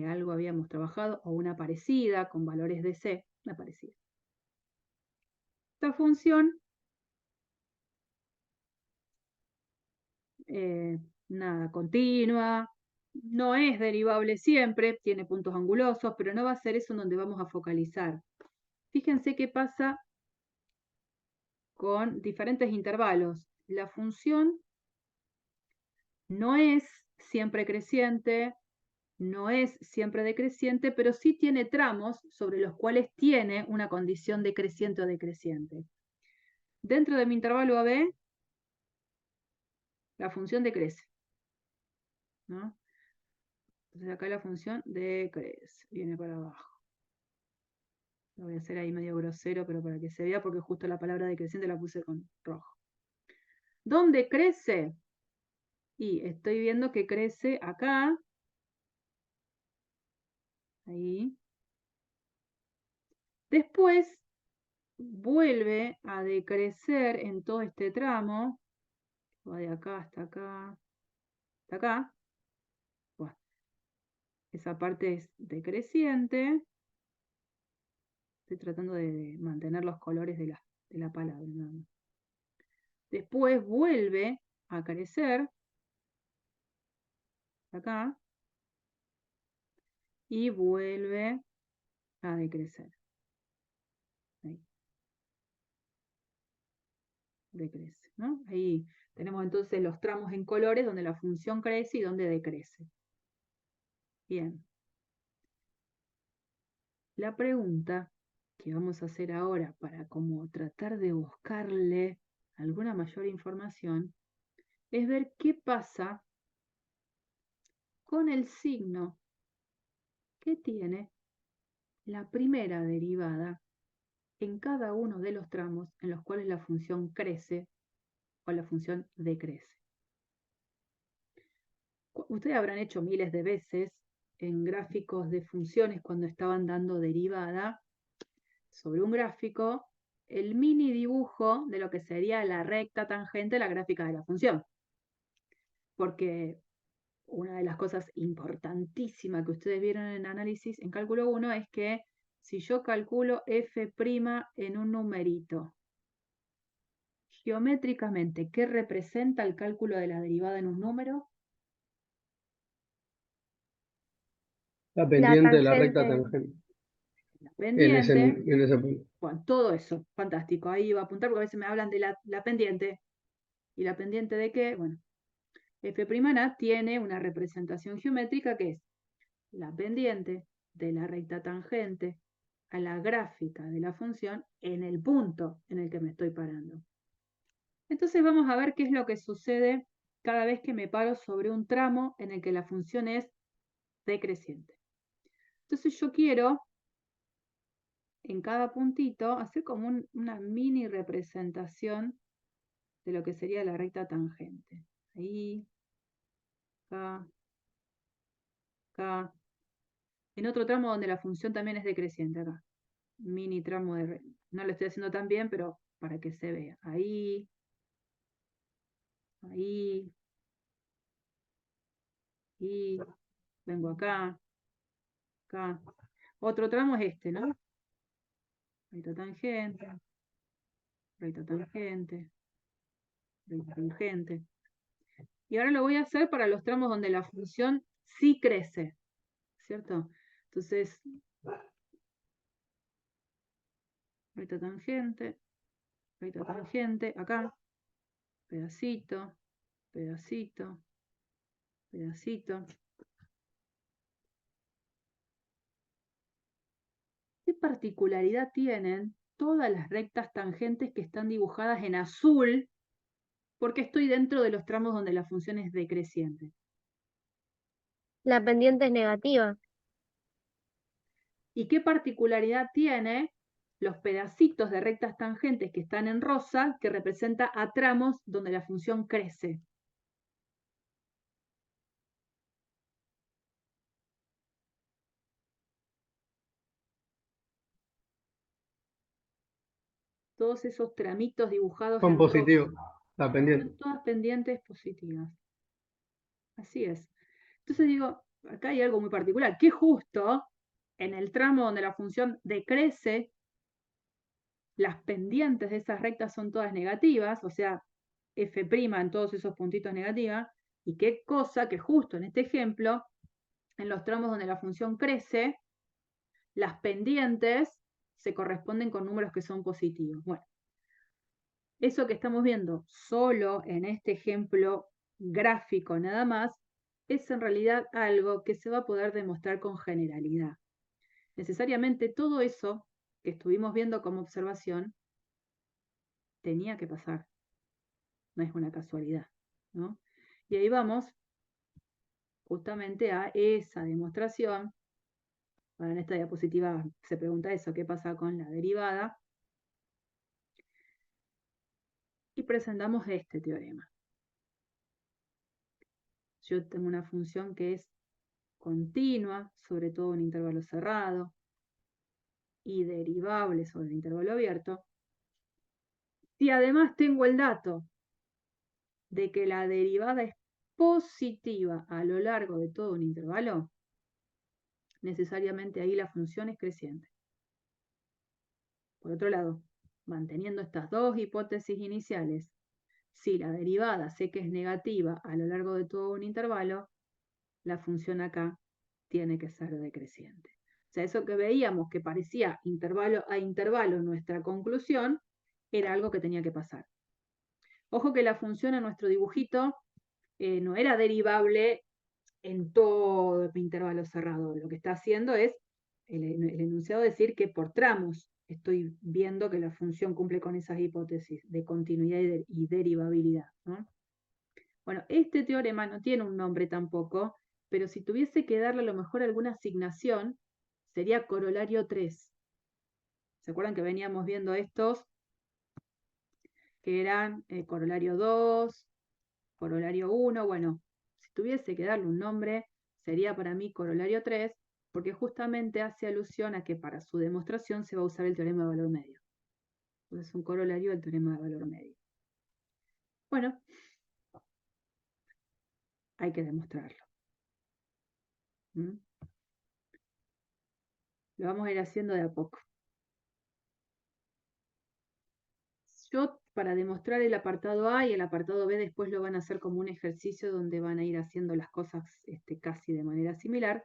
algo habíamos trabajado, o una parecida, con valores de C, una parecida. Esta función, nada, continua, no es derivable siempre, tiene puntos angulosos, pero no va a ser eso en donde vamos a focalizar. Fíjense qué pasa con diferentes intervalos. La función no es siempre creciente, no es siempre decreciente, pero sí tiene tramos sobre los cuales tiene una condición decreciente o decreciente. Dentro de mi intervalo AB, la función decrece, ¿no? Entonces acá la función decrece, viene para abajo. Lo voy a hacer ahí medio grosero, pero para que se vea, porque justo la palabra decreciente la puse con rojo. ¿Dónde crece? Y estoy viendo que crece acá. Ahí. Después vuelve a decrecer en todo este tramo. Va de acá hasta acá. Hasta acá. Bueno, esa parte es decreciente. Estoy tratando de mantener los colores de la palabra. ¿No? Después vuelve a crecer. Acá. Y vuelve a decrecer. Ahí. Decrece, ¿no? Ahí tenemos entonces los tramos en colores donde la función crece y donde decrece. Bien. La pregunta que vamos a hacer ahora para como tratar de buscarle alguna mayor información es ver qué pasa con el signo que tiene la primera derivada en cada uno de los tramos en los cuales la función crece o la función decrece. Ustedes habrán hecho miles de veces en gráficos de funciones cuando estaban dando derivada sobre un gráfico el mini dibujo de lo que sería la recta tangente de la gráfica de la función. Porque una de las cosas importantísimas que ustedes vieron en análisis en cálculo 1 es que si yo calculo f' en un numerito, geométricamente, ¿qué representa el cálculo de la derivada en un número? La pendiente de la tangente. recta tangente. La pendiente. En ese punto. Bueno, todo eso, fantástico. Ahí iba a apuntar porque a veces me hablan de la pendiente. ¿Y la pendiente de qué? Bueno, f'A tiene una representación geométrica que es la pendiente de la recta tangente a la gráfica de la función en el punto en el que me estoy parando. Entonces vamos a ver qué es lo que sucede cada vez que me paro sobre un tramo en el que la función es decreciente. Entonces yo quiero en cada puntito hacer como una mini representación de lo que sería la recta tangente. Ahí, acá, acá. En otro tramo donde la función también es decreciente, acá. Mini tramo de... No lo estoy haciendo tan bien, pero para que se vea. Ahí, ahí, y vengo acá, acá. Otro tramo es este, ¿no? Recta tangente, recta tangente, recta tangente. Y ahora lo voy a hacer para los tramos donde la función sí crece, ¿cierto? Entonces, recta tangente, acá, pedacito, pedacito, pedacito. ¿Qué particularidad tienen todas las rectas tangentes que están dibujadas en azul? Porque estoy dentro de los tramos donde la función es decreciente. La pendiente es negativa. ¿Y qué particularidad tiene los pedacitos de rectas tangentes que están en rosa, que representa a tramos donde la función crece? Todos esos tramitos dibujados Son en rosa positivos. La pendiente. son todas pendientes positivas. Así es. Entonces digo, acá hay algo muy particular, que justo en el tramo donde la función decrece, las pendientes de esas rectas son todas negativas, o sea, f' en todos esos puntitos negativa, y qué cosa que justo en este ejemplo, en los tramos donde la función crece, las pendientes se corresponden con números que son positivos. Bueno, eso que estamos viendo solo en este ejemplo gráfico nada más, es en realidad algo que se va a poder demostrar con generalidad. Necesariamente todo eso que estuvimos viendo como observación tenía que pasar. No es una casualidad, ¿no? Y ahí vamos justamente a esa demostración. Ahora en esta diapositiva se pregunta eso, ¿qué pasa con la derivada? Y presentamos este teorema. Yo tengo una función que es continua, sobre todo en intervalo cerrado, y derivable sobre el intervalo abierto. Y además tengo el dato de que la derivada es positiva a lo largo de todo un intervalo, necesariamente ahí la función es creciente. Por otro lado, manteniendo estas dos hipótesis iniciales, si la derivada sé que es negativa a lo largo de todo un intervalo, la función acá tiene que ser decreciente. O sea, eso que veíamos que parecía intervalo a intervalo nuestra conclusión, era algo que tenía que pasar. Ojo que la función en nuestro dibujito no era derivable en todo el intervalo cerrado. Lo que está haciendo es el enunciado decir que por tramos estoy viendo que la función cumple con esas hipótesis de continuidad y derivabilidad, ¿no? Bueno, este teorema no tiene un nombre tampoco, pero si tuviese que darle a lo mejor alguna asignación, sería corolario 3. ¿Se acuerdan que veníamos viendo estos? Que eran corolario 2, corolario 1, bueno, si tuviese que darle un nombre, sería para mí corolario 3, porque justamente hace alusión a que para su demostración se va a usar el teorema de valor medio. Entonces es un corolario del teorema de valor medio. Bueno, hay que demostrarlo. ¿Mm? Lo vamos a ir haciendo de a poco. Yo, para demostrar el apartado A y el apartado B, después lo van a hacer como un ejercicio donde van a ir haciendo las cosas casi de manera similar.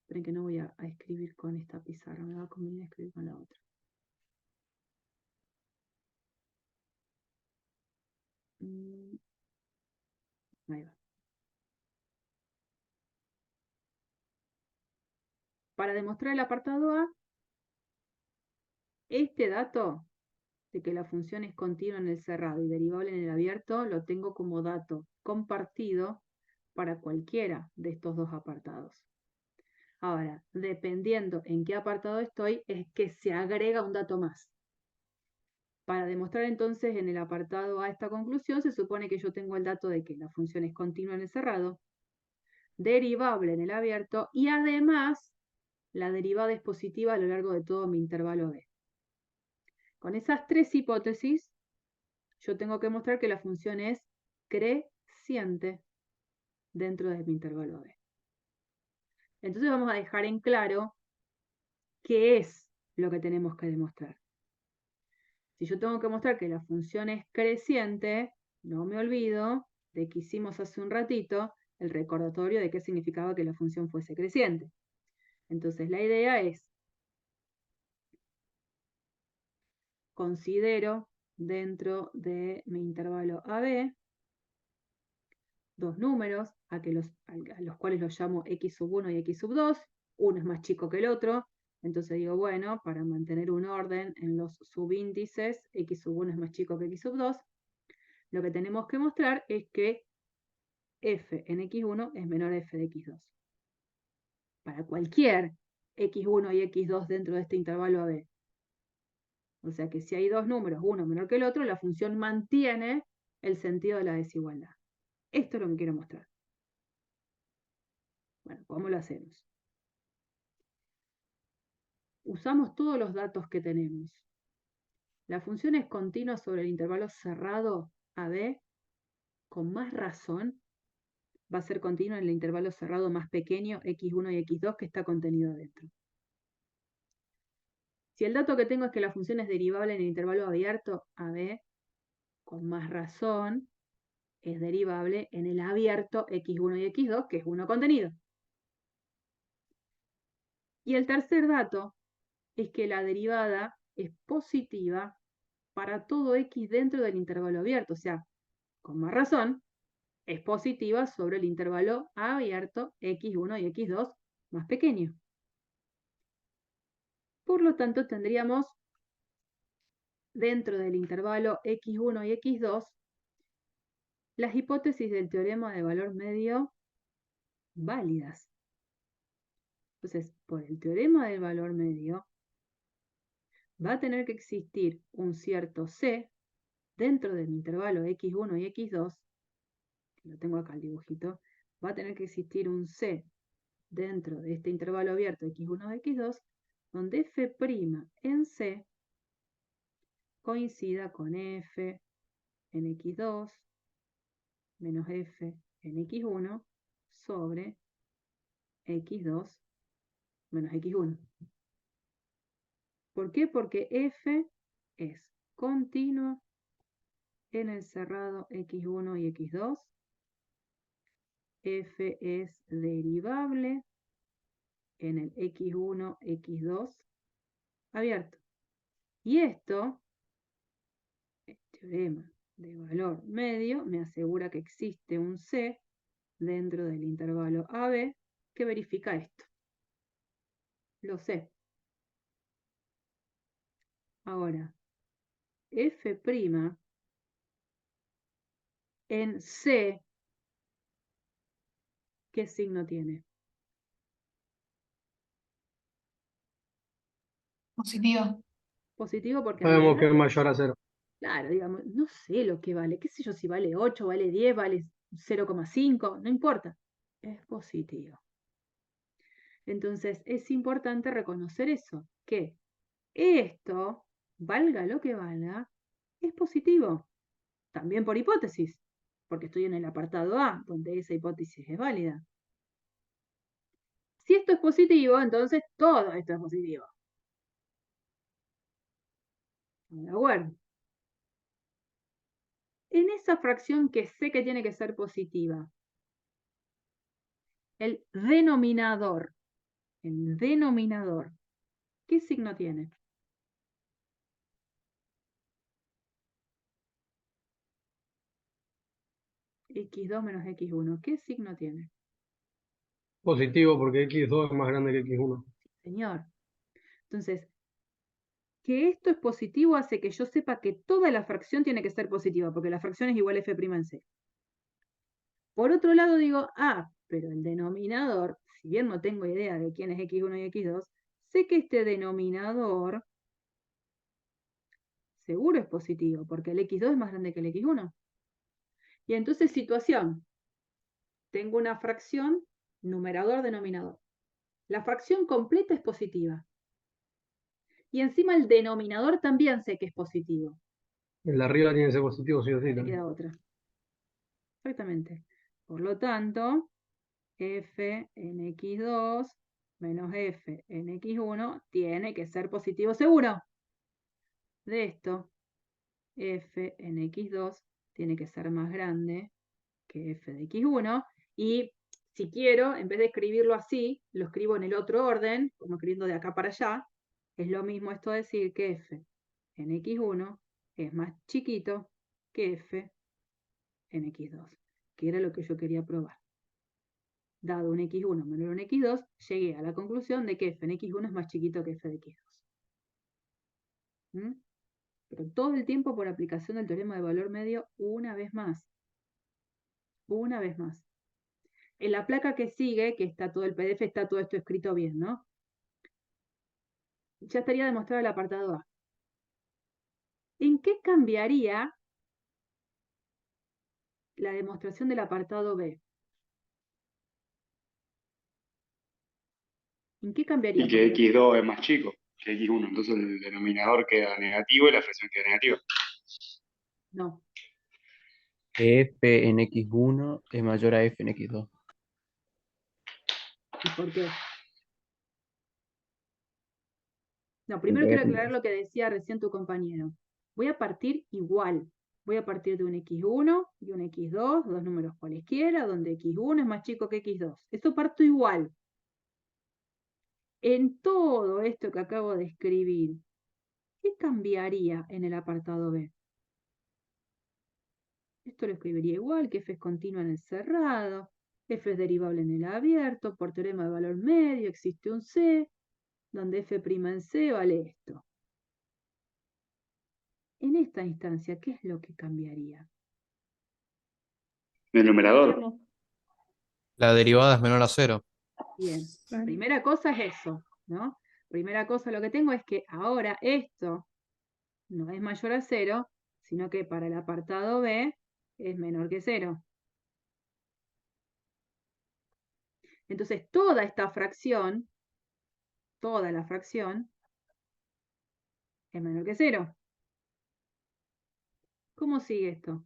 Esperen que no voy a escribir con esta pizarra, me va a convenir escribir con la otra. Ahí va. Para demostrar el apartado A, este dato de que la función es continua en el cerrado y derivable en el abierto, lo tengo como dato compartido para cualquiera de estos dos apartados. Ahora, dependiendo en qué apartado estoy, es que se agrega un dato más. Para demostrar entonces en el apartado A esta conclusión, se supone que yo tengo el dato de que la función es continua en el cerrado, derivable en el abierto, y además la derivada es positiva a lo largo de todo mi intervalo B. Con esas tres hipótesis, yo tengo que mostrar que la función es creciente dentro de mi intervalo B. Entonces vamos a dejar en claro qué es lo que tenemos que demostrar. Si yo tengo que mostrar que la función es creciente, no me olvido de que hicimos hace un ratito el recordatorio de qué significaba que la función fuese creciente. Entonces la idea es, considero dentro de mi intervalo AB dos números a los cuales los llamo x1 y x2, uno es más chico que el otro, entonces digo, bueno, para mantener un orden en los subíndices, x1 es más chico que x2, lo que tenemos que mostrar es que f en x1 es menor a f de x2. Para cualquier x1 y x2 dentro de este intervalo AB. O sea que si hay dos números, uno menor que el otro, la función mantiene el sentido de la desigualdad. Esto es lo que quiero mostrar. Bueno, ¿cómo lo hacemos? Usamos todos los datos que tenemos. La función es continua sobre el intervalo cerrado AB, con más razón va a ser continua en el intervalo cerrado más pequeño, x1 y x2, que está contenido adentro. Si el dato que tengo es que la función es derivable en el intervalo abierto AB, con más razón es derivable en el abierto x1 y x2, que es uno contenido. Y el tercer dato es que la derivada es positiva para todo x dentro del intervalo abierto, o sea, con más razón, es positiva sobre el intervalo abierto x1 y x2 más pequeño. Por lo tanto, tendríamos dentro del intervalo x1 y x2 las hipótesis del teorema de valor medio válidas. Entonces, por el teorema del valor medio, va a tener que existir un cierto C dentro del intervalo x1 y x2, lo tengo acá el dibujito, va a tener que existir un C dentro de este intervalo abierto x1 y x2, donde f' en C coincida con f en x2 menos f en x1 sobre x2 menos x1. ¿Por qué? Porque f es continuo en el cerrado x1 y x2, f es derivable en el x1, x2 abierto. Y esto, el teorema de valor medio, me asegura que existe un C dentro del intervalo AB que verifica esto. Lo sé. Ahora, f' en C, ¿qué signo tiene? Positivo. Positivo porque en Sabemos que realidad, es mayor a 0. claro, digamos, no sé lo que vale, qué sé yo, si vale 8, vale 10, vale 0,5, no importa, es positivo. Entonces es importante reconocer eso, que esto, valga lo que valga, es positivo, también por hipótesis, porque estoy en el apartado A, donde esa hipótesis es válida. Si esto es positivo, entonces todo esto es positivo. ¿De acuerdo? En esa fracción que sé que tiene que ser positiva, el denominador, ¿qué signo tiene? x2 menos x1, ¿qué signo tiene? Positivo porque x2 es más grande que x1. Señor. Entonces, que esto es positivo hace que yo sepa que toda la fracción tiene que ser positiva, porque la fracción es igual a f' en C. Por otro lado digo, pero el denominador, si bien no tengo idea de quién es x1 y x2, sé que este denominador seguro es positivo, porque el x2 es más grande que el x1. Y entonces, situación, tengo una fracción, numerador, denominador. La fracción completa es positiva. Y encima el denominador también sé que es positivo. El de arriba tiene que ser positivo, sí o sí. Me También. queda otra. Exactamente. Por lo tanto, f en x2 menos f en x1 tiene que ser positivo seguro. De esto, f en x2 tiene que ser más grande que f de x1. Y si quiero, en vez de escribirlo así, lo escribo en el otro orden, como escribiendo de acá para allá. Es lo mismo esto decir que f en x1 es más chiquito que f en x2, que era lo que yo quería probar. Dado un x1 menor a un x2, llegué a la conclusión de que f en x1 es más chiquito que f de x2. ¿Mm? Pero todo el tiempo por aplicación del teorema de valor medio una vez más. Una vez más. En la placa que sigue, que está todo el PDF, está todo esto escrito bien, ¿no? Ya estaría demostrado el apartado A. ¿En qué cambiaría la demostración del apartado B? ¿En qué cambiaría? Y que x2 es más chico que x1, entonces el denominador queda negativo y la fracción queda negativa. No. F en X1 es mayor a F en X2. ¿Y por qué? No, primero quiero aclarar lo que decía recién tu compañero. Voy a partir igual. Voy a partir de un x1 y un x2, dos números cualesquiera, donde x1 es más chico que x2. Eso parto igual. En todo esto que acabo de escribir, ¿qué cambiaría en el apartado B? Esto lo escribiría igual, que f es continua en el cerrado, f es derivable en el abierto, por teorema de valor medio existe un C, donde f' en C vale esto. En esta instancia, ¿qué es lo que cambiaría? El numerador. La derivada es menor a 0. Bien, primera cosa es eso, ¿no? Primera cosa lo que tengo es que ahora esto no es mayor a 0, sino que para el apartado B es menor que 0. Entonces toda esta fracción, toda la fracción, es menor que 0. ¿Cómo sigue esto?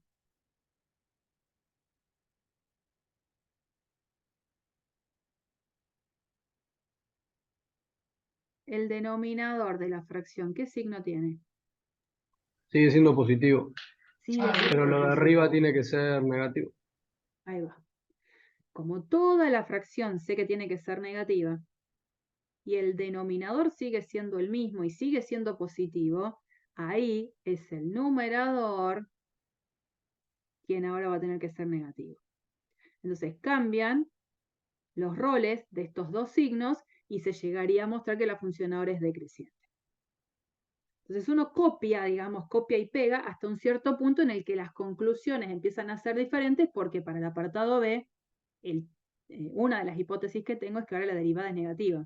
El denominador de la fracción, ¿qué signo tiene? Sigue siendo positivo, Sigue siendo pero lo de positivo. arriba tiene que ser negativo. Ahí va. Como toda la fracción sé que tiene que ser negativa, y el denominador sigue siendo el mismo y sigue siendo positivo, ahí es el numerador quien ahora va a tener que ser negativo. Entonces cambian los roles de estos dos signos y se llegaría a mostrar que la función ahora es decreciente. Entonces uno copia, digamos, copia y pega hasta un cierto punto en el que las conclusiones empiezan a ser diferentes porque para el apartado B, una de las hipótesis que tengo es que ahora la derivada es negativa.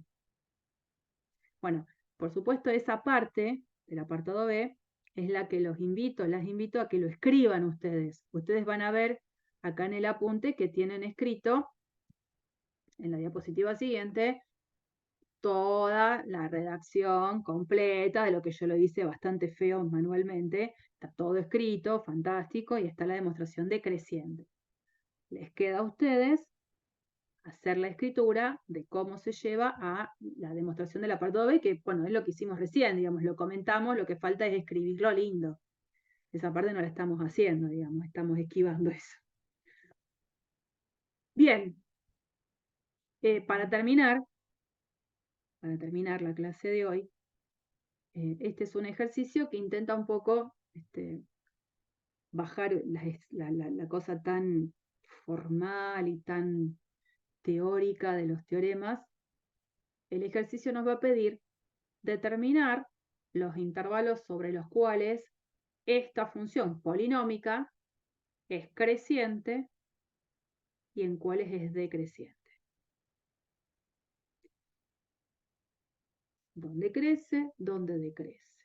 Bueno, por supuesto esa parte del apartado B es la que las invito a que lo escriban ustedes. Ustedes van a ver acá en el apunte que tienen escrito, en la diapositiva siguiente, toda la redacción completa de lo que yo lo hice bastante feo manualmente. Está todo escrito, fantástico, y está la demostración decreciente. Les queda a ustedes hacer la escritura de cómo se lleva a la demostración del apartado B, que bueno, es lo que hicimos recién, digamos, lo comentamos, lo que falta es escribirlo lindo. Esa parte no la estamos haciendo, digamos, estamos esquivando eso. Bien, para terminar la clase de hoy, este es un ejercicio que intenta un poco bajar la cosa tan formal y tan teórica de los teoremas. El ejercicio nos va a pedir determinar los intervalos sobre los cuales esta función polinómica es creciente y en cuáles es decreciente. ¿Dónde crece? ¿Dónde decrece?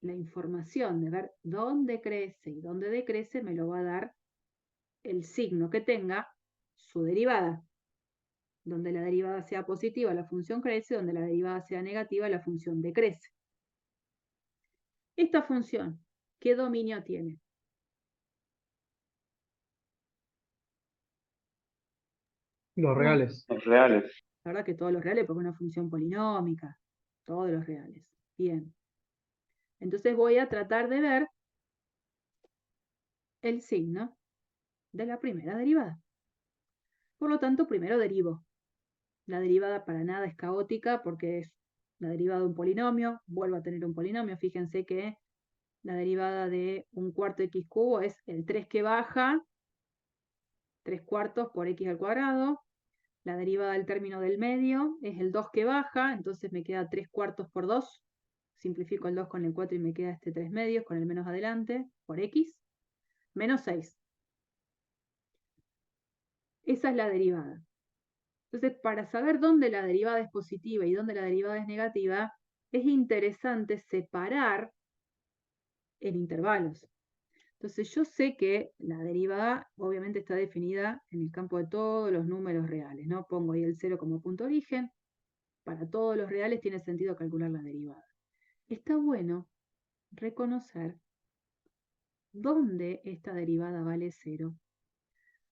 La información de ver dónde crece y dónde decrece me lo va a dar el signo que tenga su derivada. Donde la derivada sea positiva, la función crece, donde la derivada sea negativa, la función decrece. Esta función, ¿qué dominio tiene? Los reales. Los reales. La verdad que todos los reales, porque es una función polinómica. Todos los reales. Bien. Entonces voy a tratar de ver el signo de la primera derivada. Por lo tanto, primero derivo. La derivada para nada es caótica porque es la derivada de un polinomio. Vuelvo a tener un polinomio. Fíjense que la derivada de un cuarto x cubo es el 3 que baja, 3 cuartos por x al cuadrado. La derivada del término del medio es el 2 que baja, entonces me queda 3 cuartos por 2. Simplifico el 2 con el 4 y me queda este 3 medios con el menos adelante, por x, menos 6. Esa es la derivada. Entonces, para saber dónde la derivada es positiva y dónde la derivada es negativa, es interesante separar en intervalos. Entonces, yo sé que la derivada obviamente está definida en el campo de todos los números reales, ¿no? Pongo ahí el 0 como punto de origen. Para todos los reales tiene sentido calcular la derivada. Está bueno reconocer dónde esta derivada vale 0.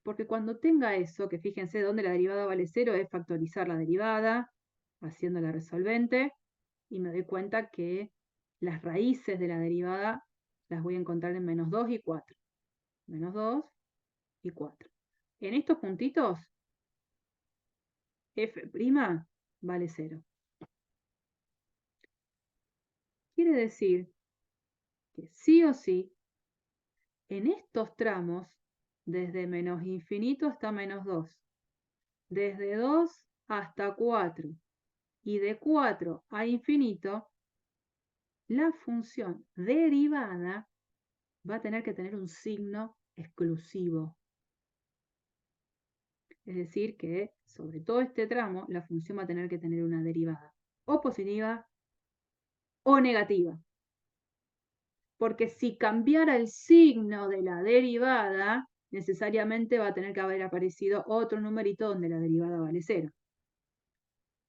Porque cuando tenga eso, que fíjense dónde la derivada vale 0, es factorizar la derivada, haciendo la resolvente, y me doy cuenta que las raíces de la derivada las voy a encontrar en menos 2 y 4. Menos 2 y 4. En estos puntitos, f' vale 0. Quiere decir que sí o sí, en estos tramos, desde menos infinito hasta menos 2, desde 2 hasta 4 y de 4 a infinito, la función derivada va a tener que tener un signo exclusivo. Es decir, que sobre todo este tramo, la función va a tener que tener una derivada o positiva o negativa. Porque si cambiara el signo de la derivada, necesariamente va a tener que haber aparecido otro numerito donde la derivada vale 0.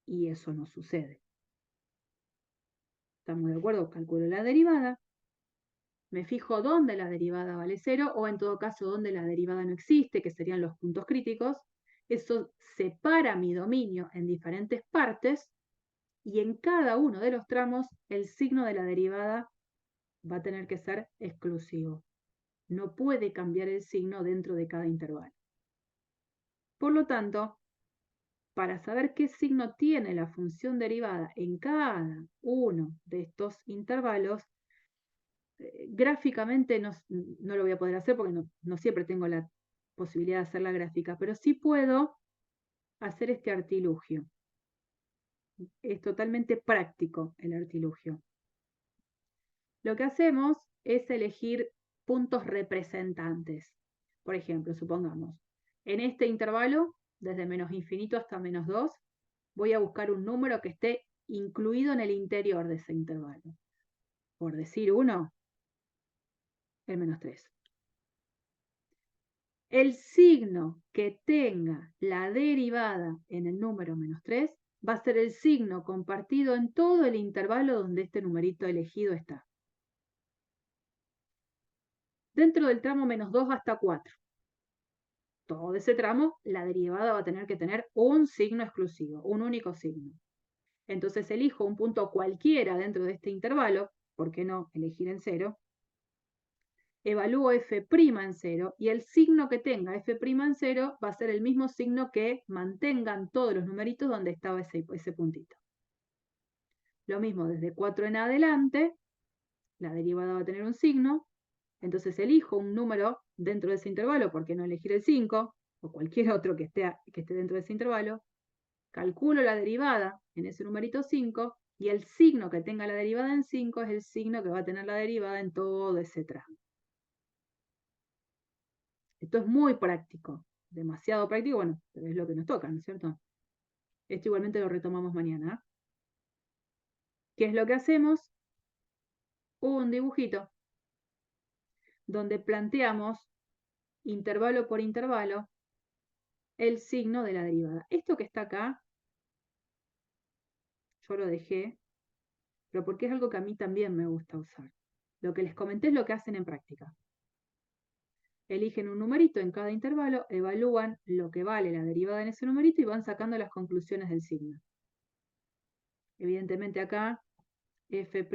Y eso no sucede. ¿Estamos de acuerdo? Calculo la derivada, me fijo dónde la derivada vale 0, o en todo caso dónde la derivada no existe, que serían los puntos críticos. Eso separa mi dominio en diferentes partes, y en cada uno de los tramos el signo de la derivada va a tener que ser exclusivo. No puede cambiar el signo dentro de cada intervalo. Por lo tanto, para saber qué signo tiene la función derivada en cada uno de estos intervalos, gráficamente no lo voy a poder hacer porque no siempre tengo la posibilidad de hacer la gráfica, pero sí puedo hacer este artilugio. Es totalmente práctico el artilugio. Lo que hacemos es elegir puntos representantes. Por ejemplo, supongamos, en este intervalo, desde menos infinito hasta menos 2, voy a buscar un número que esté incluido en el interior de ese intervalo. Por decir uno, el menos 3. El signo que tenga la derivada en el número menos 3 va a ser el signo compartido en todo el intervalo donde este numerito elegido está. Dentro del tramo menos 2 hasta 4. Todo ese tramo, la derivada va a tener que tener un signo exclusivo, un único signo. Entonces elijo un punto cualquiera dentro de este intervalo, ¿por qué no elegir en 0? Evalúo f' en 0 y el signo que tenga f' en 0 va a ser el mismo signo que mantengan todos los numeritos donde estaba ese puntito. Lo mismo desde 4 en adelante, la derivada va a tener un signo, entonces elijo un número dentro de ese intervalo, ¿por qué no elegir el 5? O cualquier otro que esté dentro de ese intervalo, calculo la derivada en ese numerito 5 y el signo que tenga la derivada en 5 es el signo que va a tener la derivada en todo ese tramo. Esto es muy práctico, demasiado práctico, bueno, pero es lo que nos toca, ¿no es cierto? Esto igualmente lo retomamos mañana. ¿Qué es lo que hacemos? Un dibujito donde planteamos intervalo por intervalo el signo de la derivada. Esto que está acá, yo lo dejé, pero porque es algo que a mí también me gusta usar. Lo que les comenté es lo que hacen en práctica. eligen un numerito en cada intervalo, evalúan lo que vale la derivada en ese numerito y van sacando las conclusiones del signo. Evidentemente acá f'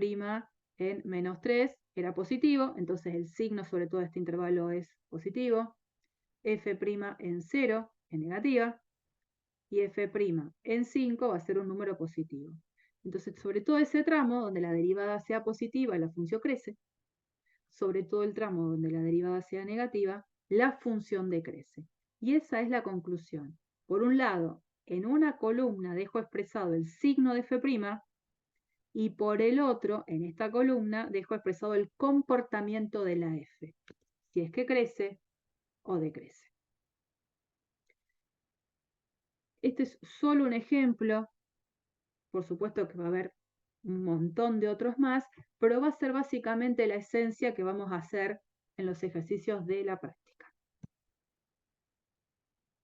en menos 3 era positivo, entonces el signo sobre todo este intervalo es positivo. F' en 0 es negativa. Y f' en 5 va a ser un número positivo. Entonces, sobre todo ese tramo donde la derivada sea positiva, la función crece. Sobre todo el tramo donde la derivada sea negativa, la función decrece. Y esa es la conclusión. Por un lado, en una columna dejo expresado el signo de f', y por el otro, en esta columna, dejo expresado el comportamiento de la f, si es que crece o decrece. Este es solo un ejemplo, por supuesto que va a haber un montón de otros más, pero va a ser básicamente la esencia que vamos a hacer en los ejercicios de la práctica.